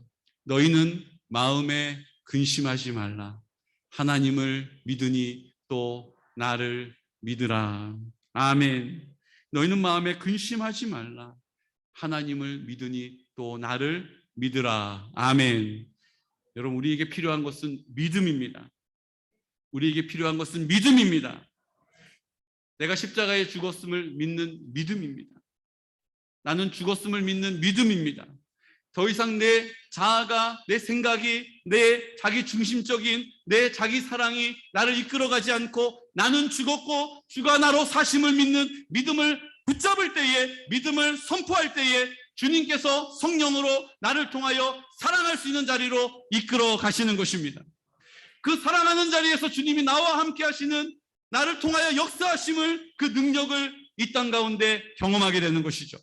너희는 마음에 근심하지 말라. 하나님을 믿으니 또 나를 믿으라. 아멘. 너희는 마음에 근심하지 말라. 하나님을 믿으니 또 나를 믿으라. 아멘. 여러분, 우리에게 필요한 것은 믿음입니다. 우리에게 필요한 것은 믿음입니다. 내가 십자가에 죽었음을 믿는 믿음입니다. 나는 죽었음을 믿는 믿음입니다. 더 이상 내 자아가, 내 생각이, 내 자기 중심적인 내 자기 사랑이 나를 이끌어가지 않고 나는 죽었고 주가 나로 사심을 믿는 믿음을 붙잡을 때에, 믿음을 선포할 때에 주님께서 성령으로 나를 통하여 사랑할 수 있는 자리로 이끌어 가시는 것입니다. 그 사랑하는 자리에서 주님이 나와 함께 하시는, 나를 통하여 역사하심을, 그 능력을 이 땅 가운데 경험하게 되는 것이죠.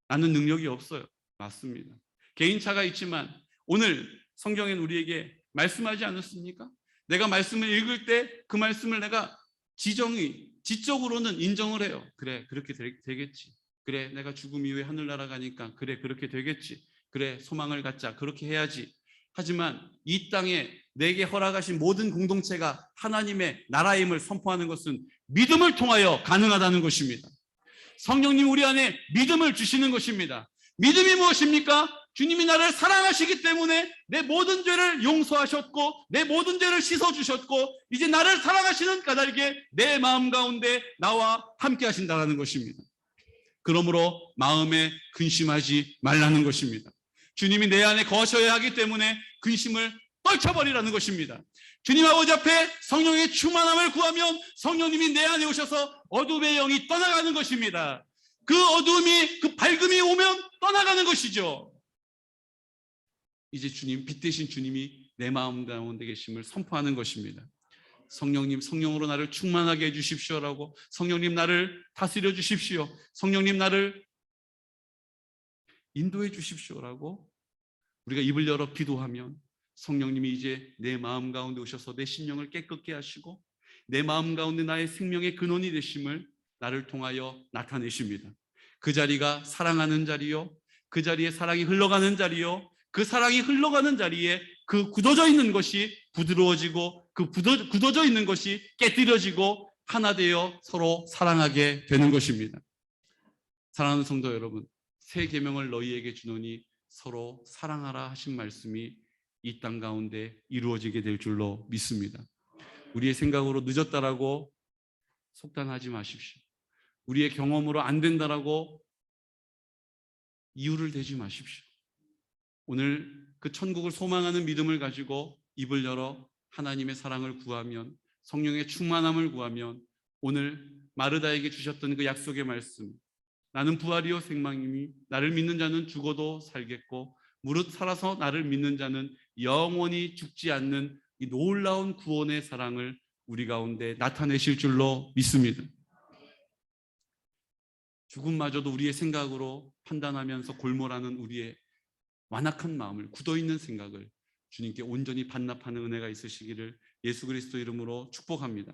나는 능력이 없어요. 맞습니다. 개인차가 있지만 오늘 성경엔 우리에게 말씀하지 않았습니까? 내가 말씀을 읽을 때 그 말씀을 내가 지적으로는 인정을 해요. 그래, 그렇게 되겠지. 그래, 내가 죽음 이후에 하늘나라 가니까 그래, 그렇게 되겠지. 그래, 소망을 갖자. 그렇게 해야지. 하지만 이 땅에 내게 허락하신 모든 공동체가 하나님의 나라임을 선포하는 것은 믿음을 통하여 가능하다는 것입니다. 성령님 우리 안에 믿음을 주시는 것입니다. 믿음이 무엇입니까? 주님이 나를 사랑하시기 때문에 내 모든 죄를 용서하셨고 내 모든 죄를 씻어주셨고 이제 나를 사랑하시는 까닭에 내 마음 가운데 나와 함께 하신다는 것입니다. 그러므로 마음에 근심하지 말라는 것입니다. 주님이 내 안에 거하셔야 하기 때문에 근심을 떨쳐버리라는 것입니다. 주님 아버지 앞에 성령의 충만함을 구하면 성령님이 내 안에 오셔서 어둠의 영이 떠나가는 것입니다. 그 어둠이, 그 밝음이 오면 떠나가는 것이죠. 이제 주님, 빛 대신 주님이 내 마음 가운데 계심을 선포하는 것입니다. 성령님, 성령으로 나를 충만하게 해주십시오라고, 성령님 나를 다스려 주십시오, 성령님 나를 인도해 주십시오라고 우리가 입을 열어 기도하면 성령님이 이제 내 마음 가운데 오셔서 내 심령을 깨끗게 하시고 내 마음 가운데 나의 생명의 근원이 되심을 나를 통하여 나타내십니다. 그 자리가 사랑하는 자리요, 그 자리에 사랑이 흘러가는 자리요, 그 사랑이 흘러가는 자리에 그 굳어져 있는 것이 부드러워지고 그 굳어져 있는 것이 깨뜨려지고 하나 되어 서로 사랑하게 되는 것입니다. 사랑하는 성도 여러분, 새 계명을 너희에게 주노니 서로 사랑하라 하신 말씀이 이 땅 가운데 이루어지게 될 줄로 믿습니다. 우리의 생각으로 늦었다라고 속단하지 마십시오. 우리의 경험으로 안 된다라고 이유를 대지 마십시오. 오늘 그 천국을 소망하는 믿음을 가지고 입을 열어 하나님의 사랑을 구하면, 성령의 충만함을 구하면 오늘 마르다에게 주셨던 그 약속의 말씀, 나는 부활이요 생명이니 나를 믿는 자는 죽어도 살겠고 무릇 살아서 나를 믿는 자는 영원히 죽지 않는 이 놀라운 구원의 사랑을 우리 가운데 나타내실 줄로 믿습니다. 죽음마저도 우리의 생각으로 판단하면서 골몰하는 우리의 완악한 마음을, 굳어있는 생각을 주님께 온전히 반납하는 은혜가 있으시기를 예수 그리스도 이름으로 축복합니다.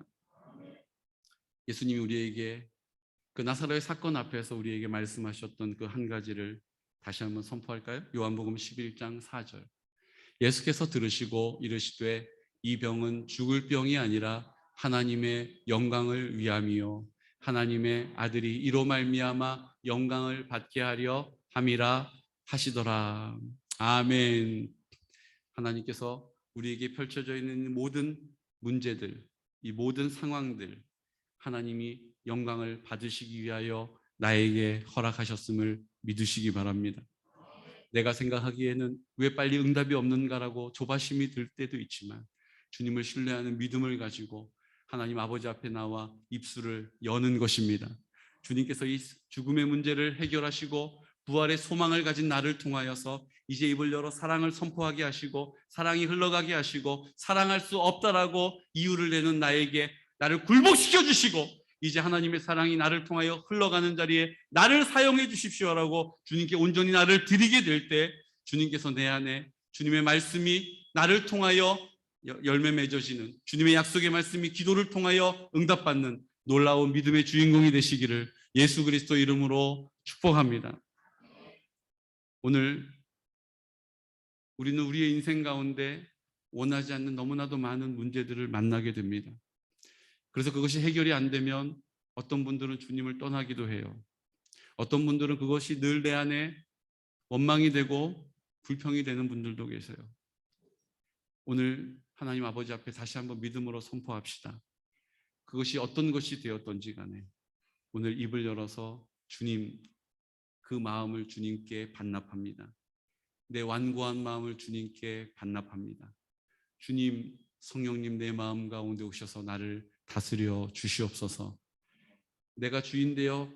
예수님이 우리에게 그 나사로의 사건 앞에서 우리에게 말씀하셨던 그 한 가지를 다시 한번 선포할까요? 요한복음 11장 4절. 예수께서 들으시고 이르시되 이 병은 죽을 병이 아니라 하나님의 영광을 위함이요 하나님의 아들이 이로 말미암아 영광을 받게 하려 함이라 하시더라. 아멘. 하나님께서 우리에게 펼쳐져 있는 모든 문제들, 이 모든 상황들, 하나님이 영광을 받으시기 위하여 나에게 허락하셨음을 믿으시기 바랍니다. 내가 생각하기에는 왜 빨리 응답이 없는가라고 조바심이 들 때도 있지만 주님을 신뢰하는 믿음을 가지고 하나님 아버지 앞에 나와 입술을 여는 것입니다. 주님께서 이 죽음의 문제를 해결하시고 부활의 소망을 가진 나를 통하여서 이제 입을 열어 사랑을 선포하게 하시고 사랑이 흘러가게 하시고 사랑할 수 없다라고 이유를 내는 나에게 나를 굴복시켜 주시고 이제 하나님의 사랑이 나를 통하여 흘러가는 자리에 나를 사용해 주십시오라고 주님께 온전히 나를 드리게 될 때 주님께서 내 안에 주님의 말씀이 나를 통하여 열매 맺어지는, 주님의 약속의 말씀이 기도를 통하여 응답받는 놀라운 믿음의 주인공이 되시기를 예수 그리스도 이름으로 축복합니다. 오늘 우리는 우리의 인생 가운데 원하지 않는 너무나도 많은 문제들을 만나게 됩니다. 그래서 그것이 해결이 안 되면 어떤 분들은 주님을 떠나기도 해요. 어떤 분들은 그것이 늘 내 안에 원망이 되고 불평이 되는 분들도 계세요. 오늘 하나님 아버지 앞에 다시 한번 믿음으로 선포합시다. 그것이 어떤 것이 되었던지 간에 오늘 입을 열어서 주님, 그 마음을 주님께 반납합니다. 내 완고한 마음을 주님께 반납합니다. 주님, 성령님 내 마음 가운데 오셔서 나를 다스려 주시옵소서. 내가 주인 되어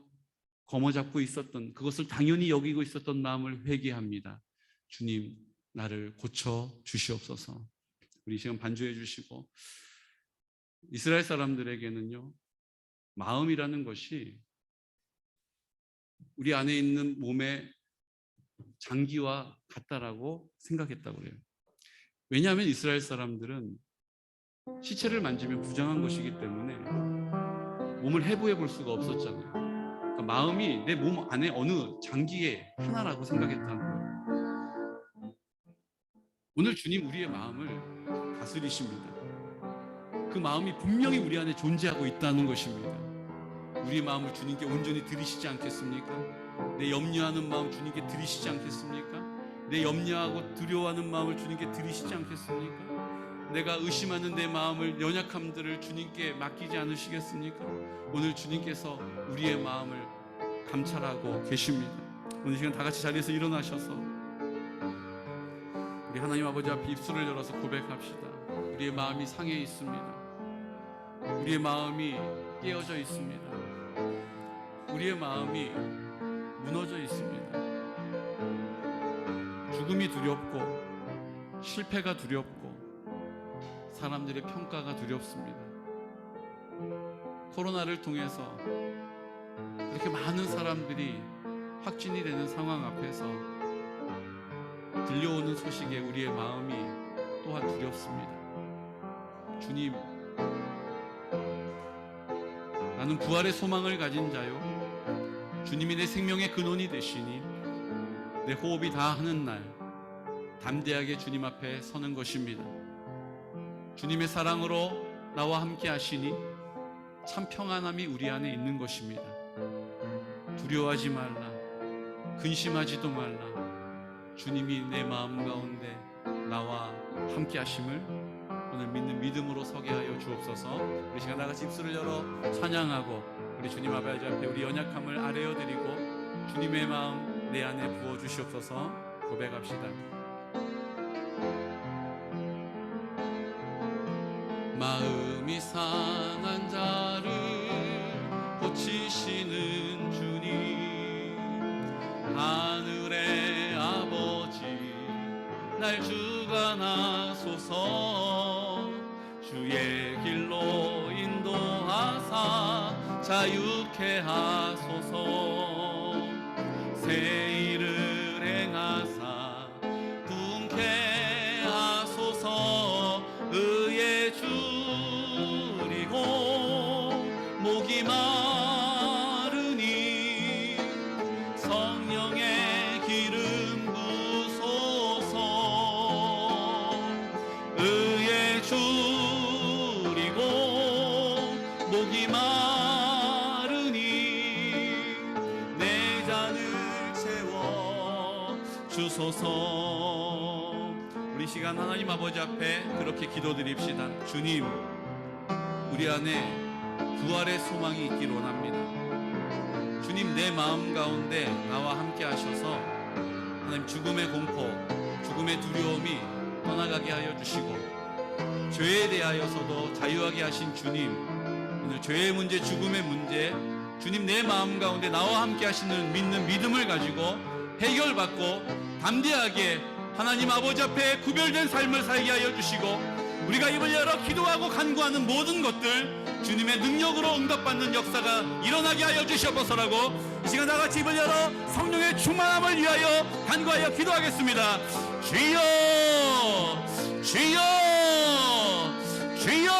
거머잡고 있었던, 그것을 당연히 여기고 있었던 마음을 회개합니다. 주님, 나를 고쳐 주시옵소서. 우리 시간 반주해 주시고, 이스라엘 사람들에게는요, 마음이라는 것이 우리 안에 있는 몸의 장기와 같다라고 생각했다고 그래요. 왜냐하면 이스라엘 사람들은 시체를 만지면 부정한 것이기 때문에 몸을 해부해 볼 수가 없었잖아요. 그러니까 마음이 내 몸 안에 어느 장기의 하나라고 생각했다는 거예요. 오늘 주님 우리의 마음을 다스리십니다. 그 마음이 분명히 우리 안에 존재하고 있다는 것입니다. 우리의 마음을 주님께 온전히 드리시지 않겠습니까? 내 염려하는 마음 주님께 드리시지 않겠습니까? 내 염려하고 두려워하는 마음을 주님께 드리시지 않겠습니까? 내가 의심하는 내 마음을, 연약함들을 주님께 맡기지 않으시겠습니까? 오늘 주님께서 우리의 마음을 감찰하고 계십니다. 오늘 시간 다 같이 자리에서 일어나셔서 우리 하나님 아버지 앞에 입술을 열어서 고백합시다. 우리의 마음이 상해 있습니다. 우리의 마음이 깨어져 있습니다. 우리의 마음이 무너져 있습니다. 죽음이 두렵고 실패가 두렵고 사람들의 평가가 두렵습니다. 코로나를 통해서 그렇게 많은 사람들이 확진이 되는 상황 앞에서 들려오는 소식에 우리의 마음이 또한 두렵습니다. 주님, 나는 부활의 소망을 가진 자요, 주님이 내 생명의 근원이 되시니 내 호흡이 다하는 날 담대하게 주님 앞에 서는 것입니다. 주님의 사랑으로 나와 함께 하시니 참 평안함이 우리 안에 있는 것입니다. 두려워하지 말라, 근심하지도 말라. 주님이 내 마음 가운데 나와 함께 하심을 오늘 믿는 믿음으로 서게 하여 주옵소서. 우리 시간 다같이 입술을 열어 찬양하고 우리 주님 아버지 앞에 우리 연약함을 아뢰어 드리고 주님의 마음 내 안에 부어 주시옵소서. 고백합시다. 마음이 상한 자를 고치시는 주님, 하늘의 아버지 날 주관하소서. 주의 길로 인도하사 자유케 하소서. 새 일을 행하사 부흥케 하소서. 의에 줄이고 목이 마르니 성령의 기름 부소서. 의에 줄이고 목이 마르니 내 잔을 채워 주소서. 우리 시간 하나님 아버지 앞에 그렇게 기도드립시다. 주님, 우리 안에 부활의 소망이 있기를 원합니다. 주님, 내 마음 가운데 나와 함께 하셔서 하나님 죽음의 공포, 죽음의 두려움이 떠나가게 하여 주시고 죄에 대하여서도 자유하게 하신 주님, 오늘 죄의 문제, 죽음의 문제, 주님 내 마음 가운데 나와 함께 하시는 믿는 믿음을 가지고 해결받고 담대하게 하나님 아버지 앞에 구별된 삶을 살게 하여 주시고 우리가 입을 열어 기도하고 간구하는 모든 것들 주님의 능력으로 응답받는 역사가 일어나게 하여 주시옵소서라고 이 시간 다같이 입을 열어 성령의 충만함을 위하여 간구하여 기도하겠습니다. 주여, 주여, 주여.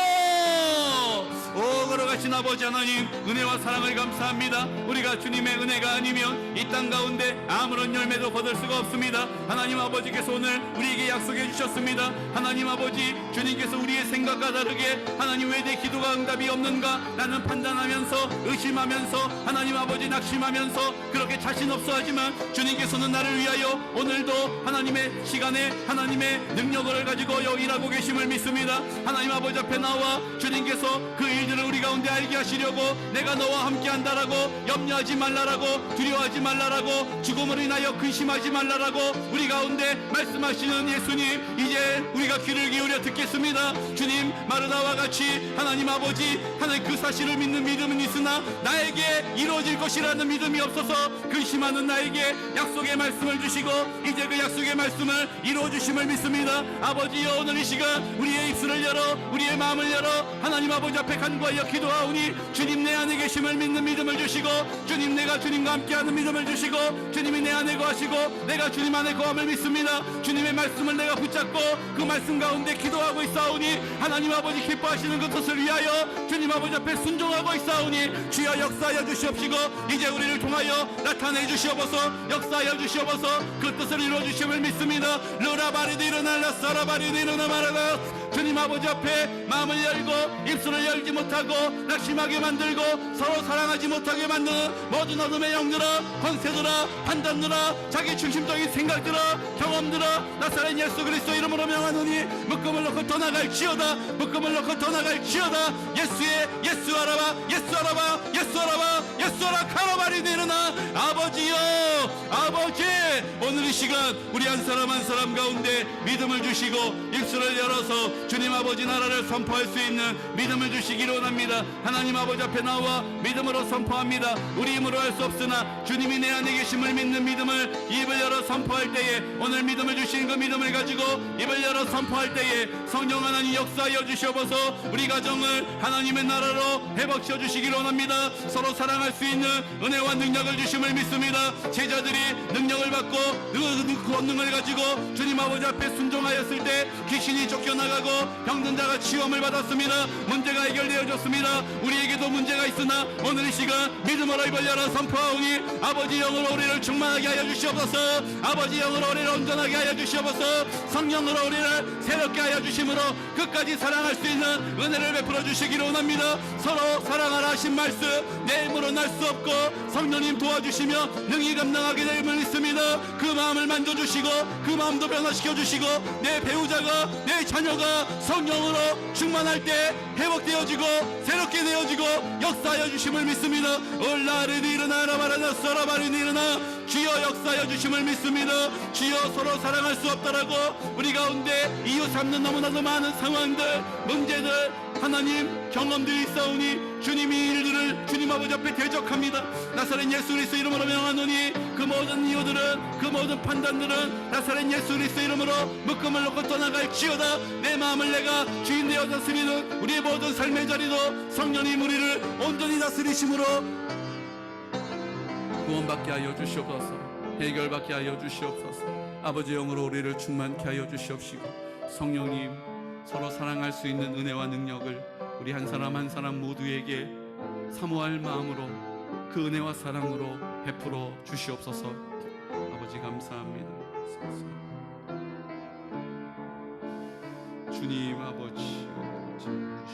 오 걸어가신 아버지 하나님, 은혜와 사랑을 감사합니다. 우리가 주님의 은혜가 아니면 이 땅 가운데 아무런 열매도 거둘 수가 없습니다. 하나님 아버지께서 오늘 우리에게 약속해 주셨습니다. 하나님 아버지, 주님께서 우리의 생각과 다르게 하나님 왜 내 기도가 응답이 없는가 나는 판단하면서 의심하면서 하나님 아버지 낙심하면서 그렇게 자신 없어 하지만 주님께서는 나를 위하여 오늘도 하나님의 시간에 하나님의 능력을 가지고 일하고 계심을 믿습니다. 하나님 아버지 앞에 나와 주님께서 그 일들을 우리 가운데 알게 하시려고 내가 너와 함께 한다라고 염려하지 말라라고 두려워하지 말라라고 죽음을 인하여 근심하지 말라라고 우리 가운데 말씀하시는 예수님, 이제 우리가 귀를 기울여 듣겠습니다. 주님, 마르다와 같이 하나님 아버지 하나님 그 사실을 믿는 믿음은 있으나 나에게 이루어질 것이라는 믿음이 없어서 근심하는 나에게 약속의 말씀을 주시고 이제 그 약속의 말씀을 이루어 주심을 믿습니다. 아버지여, 오늘 이 시간 우리의 입술을 열어 우리의 마음을 열어 하나님 아버지 앞에 간구하여 기도하오니 주님 내 안에 계심을 믿는 믿음을 주시고 주님 내가 주님과 함께하는 믿음을 주시고 주님이 내 안에 거하시고 내가 주님 안에 거함을 믿습니다. 주님의 말씀을 내가 붙잡고 그 말씀 가운데 기도하고 있사오니 하나님 아버지 기뻐하시는 그 뜻을 위하여 주님 아버지 앞에 순종하고 있사오니 주여 역사하여 주시옵시고 이제 우리를 통하여 나타내 주시옵소서. 역사하여 주시옵소서. 그 뜻을 이루어 주심을 믿습니다. 르라바리드 일어날라 사라바리드 일어나 말하라. 주님 아버지 앞에 마음을 열고 입술을 열지 못하고 낙심하게 만들고 서로 사랑하지 못하게 만드는 모든 어둠의 영들아, 권세들아, 판단들아, 자기 중심적인 생각들아, 경험들아, 나사렛 예수 그리스도 이름으로 명하노니 묶음을 놓고 떠나갈지어다. 묶음을 놓고 떠나갈지어다. 예수의 예수 알아봐, 예수 알아봐, 예수 알아봐, 예수 알아 카라바리 내려나. 아버지여, 아버지, 오늘 이 이 시간 우리 한 사람 한 사람 가운데 믿음을 주시고 입술을 열어서 주님 아버지 나라를 선포할 수 있는 믿음을 주시기를 원합니다. 하나님 아버지 앞에 나와 믿음으로 선포합니다. 우리 힘으로 할 수 없으나 주님이 내 안에 계심을 믿는 믿음을 입을 열어 선포할 때에, 오늘 믿음을 주신 그 믿음을 가지고 입을 열어 선포할 때에 성령 하나님 역사하여 주시옵소서. 우리 가정을 하나님의 나라로 회복시켜 주시기를 원합니다. 서로 사랑할 수 있는 은혜와 능력을 주심을 믿습니다. 제자들이 능력을 받고 그 권능을 가지고 주님 아버지 앞에 순종하였을 때 귀신이 쫓겨나가고 병든 자가 치유함을 받았습니다. 문제가 해결되어졌습니다. 우리에게도 문제가 있으나 오늘 이 시간 믿음으로 입을 열어 선포하오니 아버지 영으로 우리를 충만하게 하여 주시옵소서. 아버지 영으로 우리를 온전하게 하여 주시옵소서. 성령으로 우리를 새롭게 하여 주심으로 끝까지 사랑할 수 있는 은혜를 베풀어 주시기를 원합니다. 서로 사랑하라 하신 말씀 내 힘으로는 할 수 없고 성령님 도와주시며 능히 감당하게 됨을 믿습니다. 그 마음을 만져주시고 그 마음도 변화시켜 주시고 내 배우자가 내 자녀가 성령으로 충만할 때 회복되어지고 새롭게 되어지고 역사하여 주심을 믿습니다. 올라르니 일어나라 마라나서라 바리니 일어나 주여 역사하여 주심을 믿습니다. 주여 서로 사랑할 수 없다라고 우리 가운데 이유 삼는 너무나도 많은 상황들 문제들 하나님 경험들이 있사오니 주님이 일들을 주님 아버지 앞에 대적합니다. 나사렛 예수 그리스도 이름으로 명하노니 그 모든 이유들은 그 모든 판단들은 나사렛 예수 그리스도 이름으로 묶음을 놓고 떠나갈지어다. 내 마음을 내가 주인 되어 다스리는 우리의 모든 삶의 자리도 성령님 우리를 온전히 다스리심으로 구원받게 하여 주시옵소서. 해결받게 하여 주시옵소서. 아버지 영으로 우리를 충만케 하여 주시옵시고 성령님 서로 사랑할 수 있는 은혜와 능력을 우리 한 사람 한 사람 모두에게 사모할 마음으로 그 은혜와 사랑으로 베풀어 주시옵소서. 아버지 감사합니다. 주님 아버지 주시옵소서.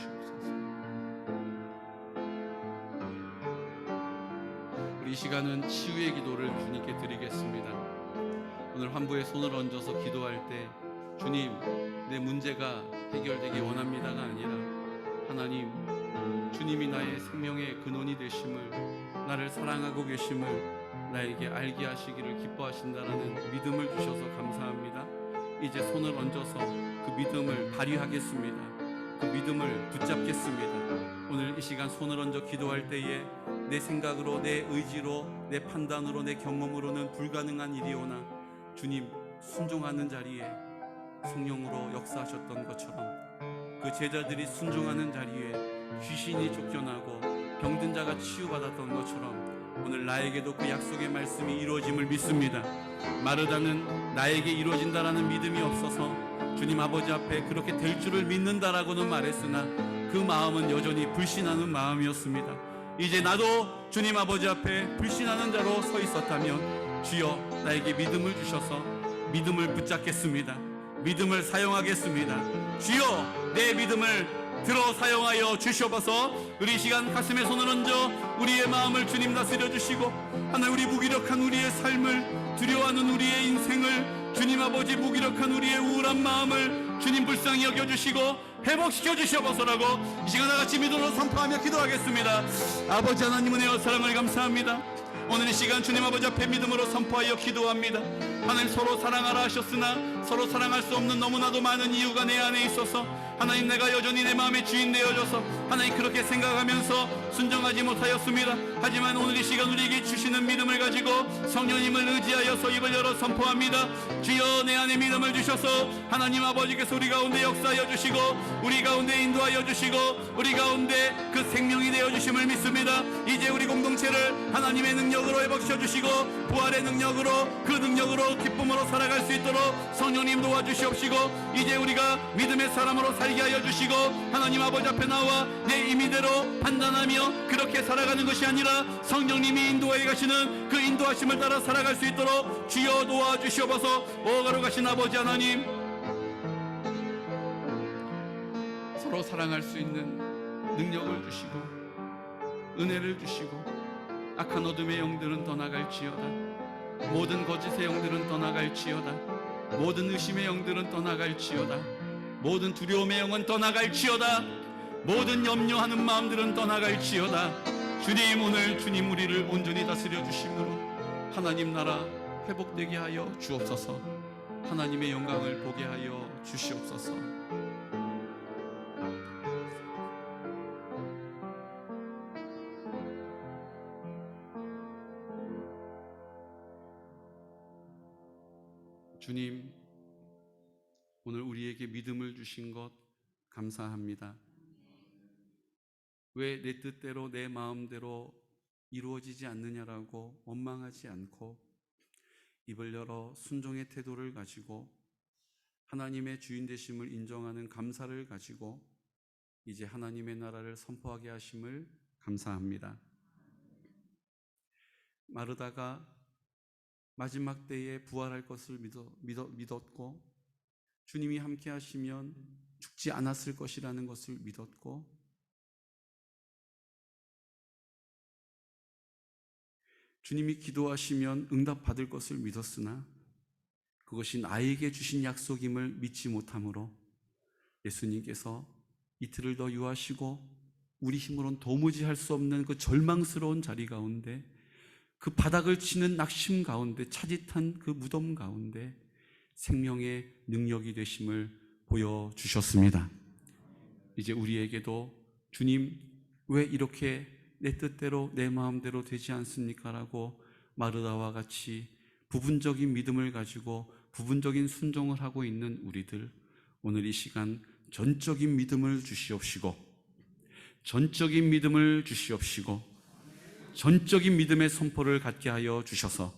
우리 이 시간은 치유의 기도를 주님께 드리겠습니다. 오늘 환부에 손을 얹어서 기도할 때 주님 내 문제가 해결되기 원합니다가 아니라 하나님 주님이 나의 생명의 근원이 되심을 나를 사랑하고 계심을 나에게 알게 하시기를 기뻐하신다라는 믿음을 주셔서 감사합니다. 이제 손을 얹어서 그 믿음을 발휘하겠습니다. 그 믿음을 붙잡겠습니다. 오늘 이 시간 손을 얹어 기도할 때에 내 생각으로 내 의지로 내 판단으로 내 경험으로는 불가능한 일이오나 주님 순종하는 자리에 성령으로 역사하셨던 것처럼 그 제자들이 순종하는 자리에 귀신이 쫓겨나고 병든 자가 치유받았던 것처럼 오늘 나에게도 그 약속의 말씀이 이루어짐을 믿습니다. 마르다는 나에게 이루어진다라는 믿음이 없어서 주님 아버지 앞에 그렇게 될 줄을 믿는다라고는 말했으나 그 마음은 여전히 불신하는 마음이었습니다. 이제 나도 주님 아버지 앞에 불신하는 자로 서 있었다면 주여 나에게 믿음을 주셔서 믿음을 붙잡겠습니다. 믿음을 사용하겠습니다. 주여 내 믿음을 들어 사용하여 주시옵소서. 우리 이 시간 가슴에 손을 얹어 우리의 마음을 주님 다스려 주시고 하나님 우리 무기력한 우리의 삶을 두려워하는 우리의 인생을 주님 아버지 무기력한 우리의 우울한 마음을 주님 불쌍히 여겨주시고 회복시켜 주시옵소서라고 이 시간 다같이 믿음으로 선포하며 기도하겠습니다. 아버지 하나님 은혜와 사랑을 감사합니다. 오늘 이 시간 주님 아버지 앞에 믿음으로 선포하여 기도합니다. 하나님 서로 사랑하라 하셨으나 서로 사랑할 수 없는 너무나도 많은 이유가 내 안에 있어서 하나님 내가 여전히 내 마음의 주인 되어져서 하나님 그렇게 생각하면서 순종하지 못하였습니다. 하지만 오늘 이 시간 우리에게 주시는 믿음을 가지고 성령님을 의지하여서 입을 열어 선포합니다. 주여 내 안에 믿음을 주셔서 하나님 아버지께서 우리 가운데 역사하여 주시고 우리 가운데 인도하여 주시고 우리 가운데 그 생명이 되어 주심을 믿습니다. 이제 우리 공동체를 하나님의 능력으로 회복시켜 주시고 부활의 능력으로 그 능력으로 기쁨으로 살아갈 수 있도록 성령님 도와주시옵시고 이제 우리가 믿음의 사람으로 살게 하여 주시고 하나님 아버지 앞에 나와 내 임의대로 판단하며 그렇게 살아가는 것이 아니라 성령님이 인도해 가시는 그 인도하심을 따라 살아갈 수 있도록 주여 도와주시옵소서. 오가로 가신 아버지 하나님 서로 사랑할 수 있는 능력을 주시고 은혜를 주시고 악한 어둠의 영들은 떠나갈지어다. 모든 거짓의 영들은 떠나갈지어다. 모든 의심의 영들은 떠나갈지어다. 모든 두려움의 영은 떠나갈지어다. 모든 염려하는 마음들은 떠나갈지어다. 주님 오늘 주님 우리를 온전히 다스려 주심으로 하나님 나라 회복되게 하여 주옵소서. 하나님의 영광을 보게 하여 주시옵소서. 주님, 오늘 우리에게 믿음을 주신 것 감사합니다. 왜 내 뜻대로 내 마음대로 이루어지지 않느냐라고 원망하지 않고 입을 열어 순종의 태도를 가지고 하나님의 주인 되심을 인정하는 감사를 가지고 이제 하나님의 나라를 선포하게 하심을 감사합니다. 마르다가 마지막 때에 부활할 것을 믿었고 주님이 함께 하시면 죽지 않았을 것이라는 것을 믿었고 주님이 기도하시면 응답받을 것을 믿었으나 그것이 나에게 주신 약속임을 믿지 못함으로 예수님께서 이틀을 더 유하시고 우리 힘으로는 도무지 할 수 없는 그 절망스러운 자리 가운데 그 바닥을 치는 낙심 가운데 차짓한 그 무덤 가운데 생명의 능력이 되심을 보여주셨습니다. 이제 우리에게도 주님 왜 이렇게 내 뜻대로 내 마음대로 되지 않습니까? 라고 마르다와 같이 부분적인 믿음을 가지고 부분적인 순종을 하고 있는 우리들, 오늘 이 시간 전적인 믿음을 주시옵시고 전적인 믿음을 주시옵시고 전적인 믿음의 선포를 갖게 하여 주셔서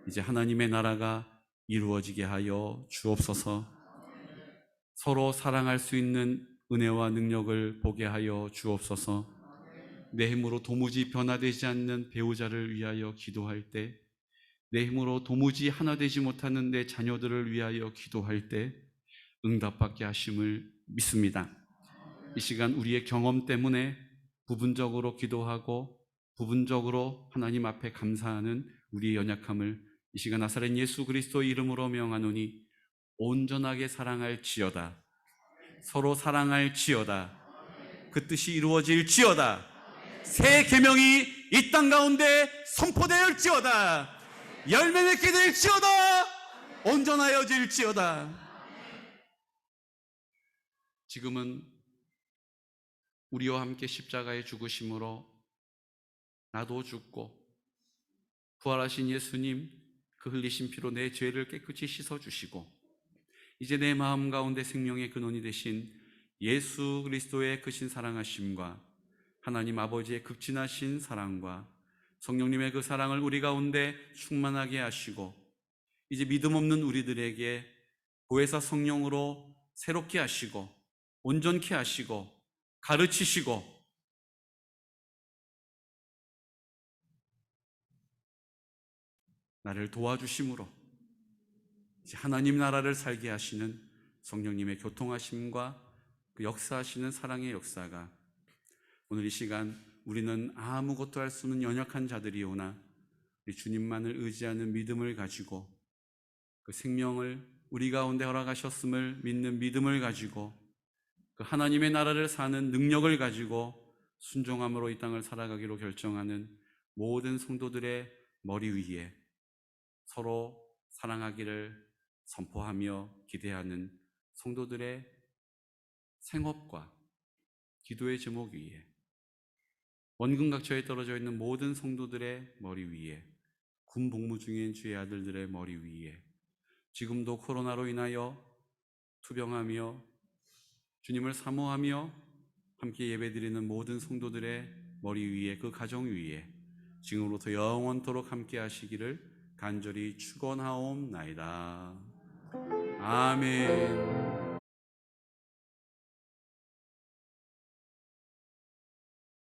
이제 하나님의 나라가 이루어지게 하여 주옵소서. 서로 사랑할 수 있는 은혜와 능력을 보게 하여 주옵소서. 내 힘으로 도무지 변화되지 않는 배우자를 위하여 기도할 때, 내 힘으로 도무지 하나 되지 못하는 내 자녀들을 위하여 기도할 때 응답받게 하심을 믿습니다. 이 시간 우리의 경험 때문에 부분적으로 기도하고 부분적으로 하나님 앞에 감사하는 우리의 연약함을 이 시간 나사렛 예수 그리스도의 이름으로 명하노니 온전하게 사랑할지어다. 서로 사랑할지어다. 그 뜻이 이루어질지어다. 새 계명이 이 땅 가운데 선포되었지어다. 열매 맺게 될지어다. 온전하여질지어다. 지금은 우리와 함께 십자가에 죽으심으로 나도 죽고 부활하신 예수님 그 흘리신 피로 내 죄를 깨끗이 씻어주시고 이제 내 마음 가운데 생명의 근원이 되신 예수 그리스도의 크신 사랑하심과 하나님 아버지의 극진하신 사랑과 성령님의 그 사랑을 우리 가운데 충만하게 하시고 이제 믿음 없는 우리들에게 보혜사 성령으로 새롭게 하시고 온전케 하시고 가르치시고 나를 도와주심으로 이제 하나님 나라를 살게 하시는 성령님의 교통하심과 그 역사하시는 사랑의 역사가 오늘 이 시간 우리는 아무것도 할 수 없는 연약한 자들이오나 우리 주님만을 의지하는 믿음을 가지고 그 생명을 우리 가운데 허락하셨음을 믿는 믿음을 가지고 그 하나님의 나라를 사는 능력을 가지고 순종함으로 이 땅을 살아가기로 결정하는 모든 성도들의 머리 위에 서로 사랑하기를 선포하며 기대하는 성도들의 생업과 기도의 제목 위에 원근각처에 떨어져 있는 모든 성도들의 머리 위에 군 복무 중인 주의 아들들의 머리 위에 지금도 코로나로 인하여 투병하며 주님을 사모하며 함께 예배드리는 모든 성도들의 머리 위에 그 가정 위에 지금으로부터 영원토록 함께 하시기를 간절히 축원하옵나이다. 아멘.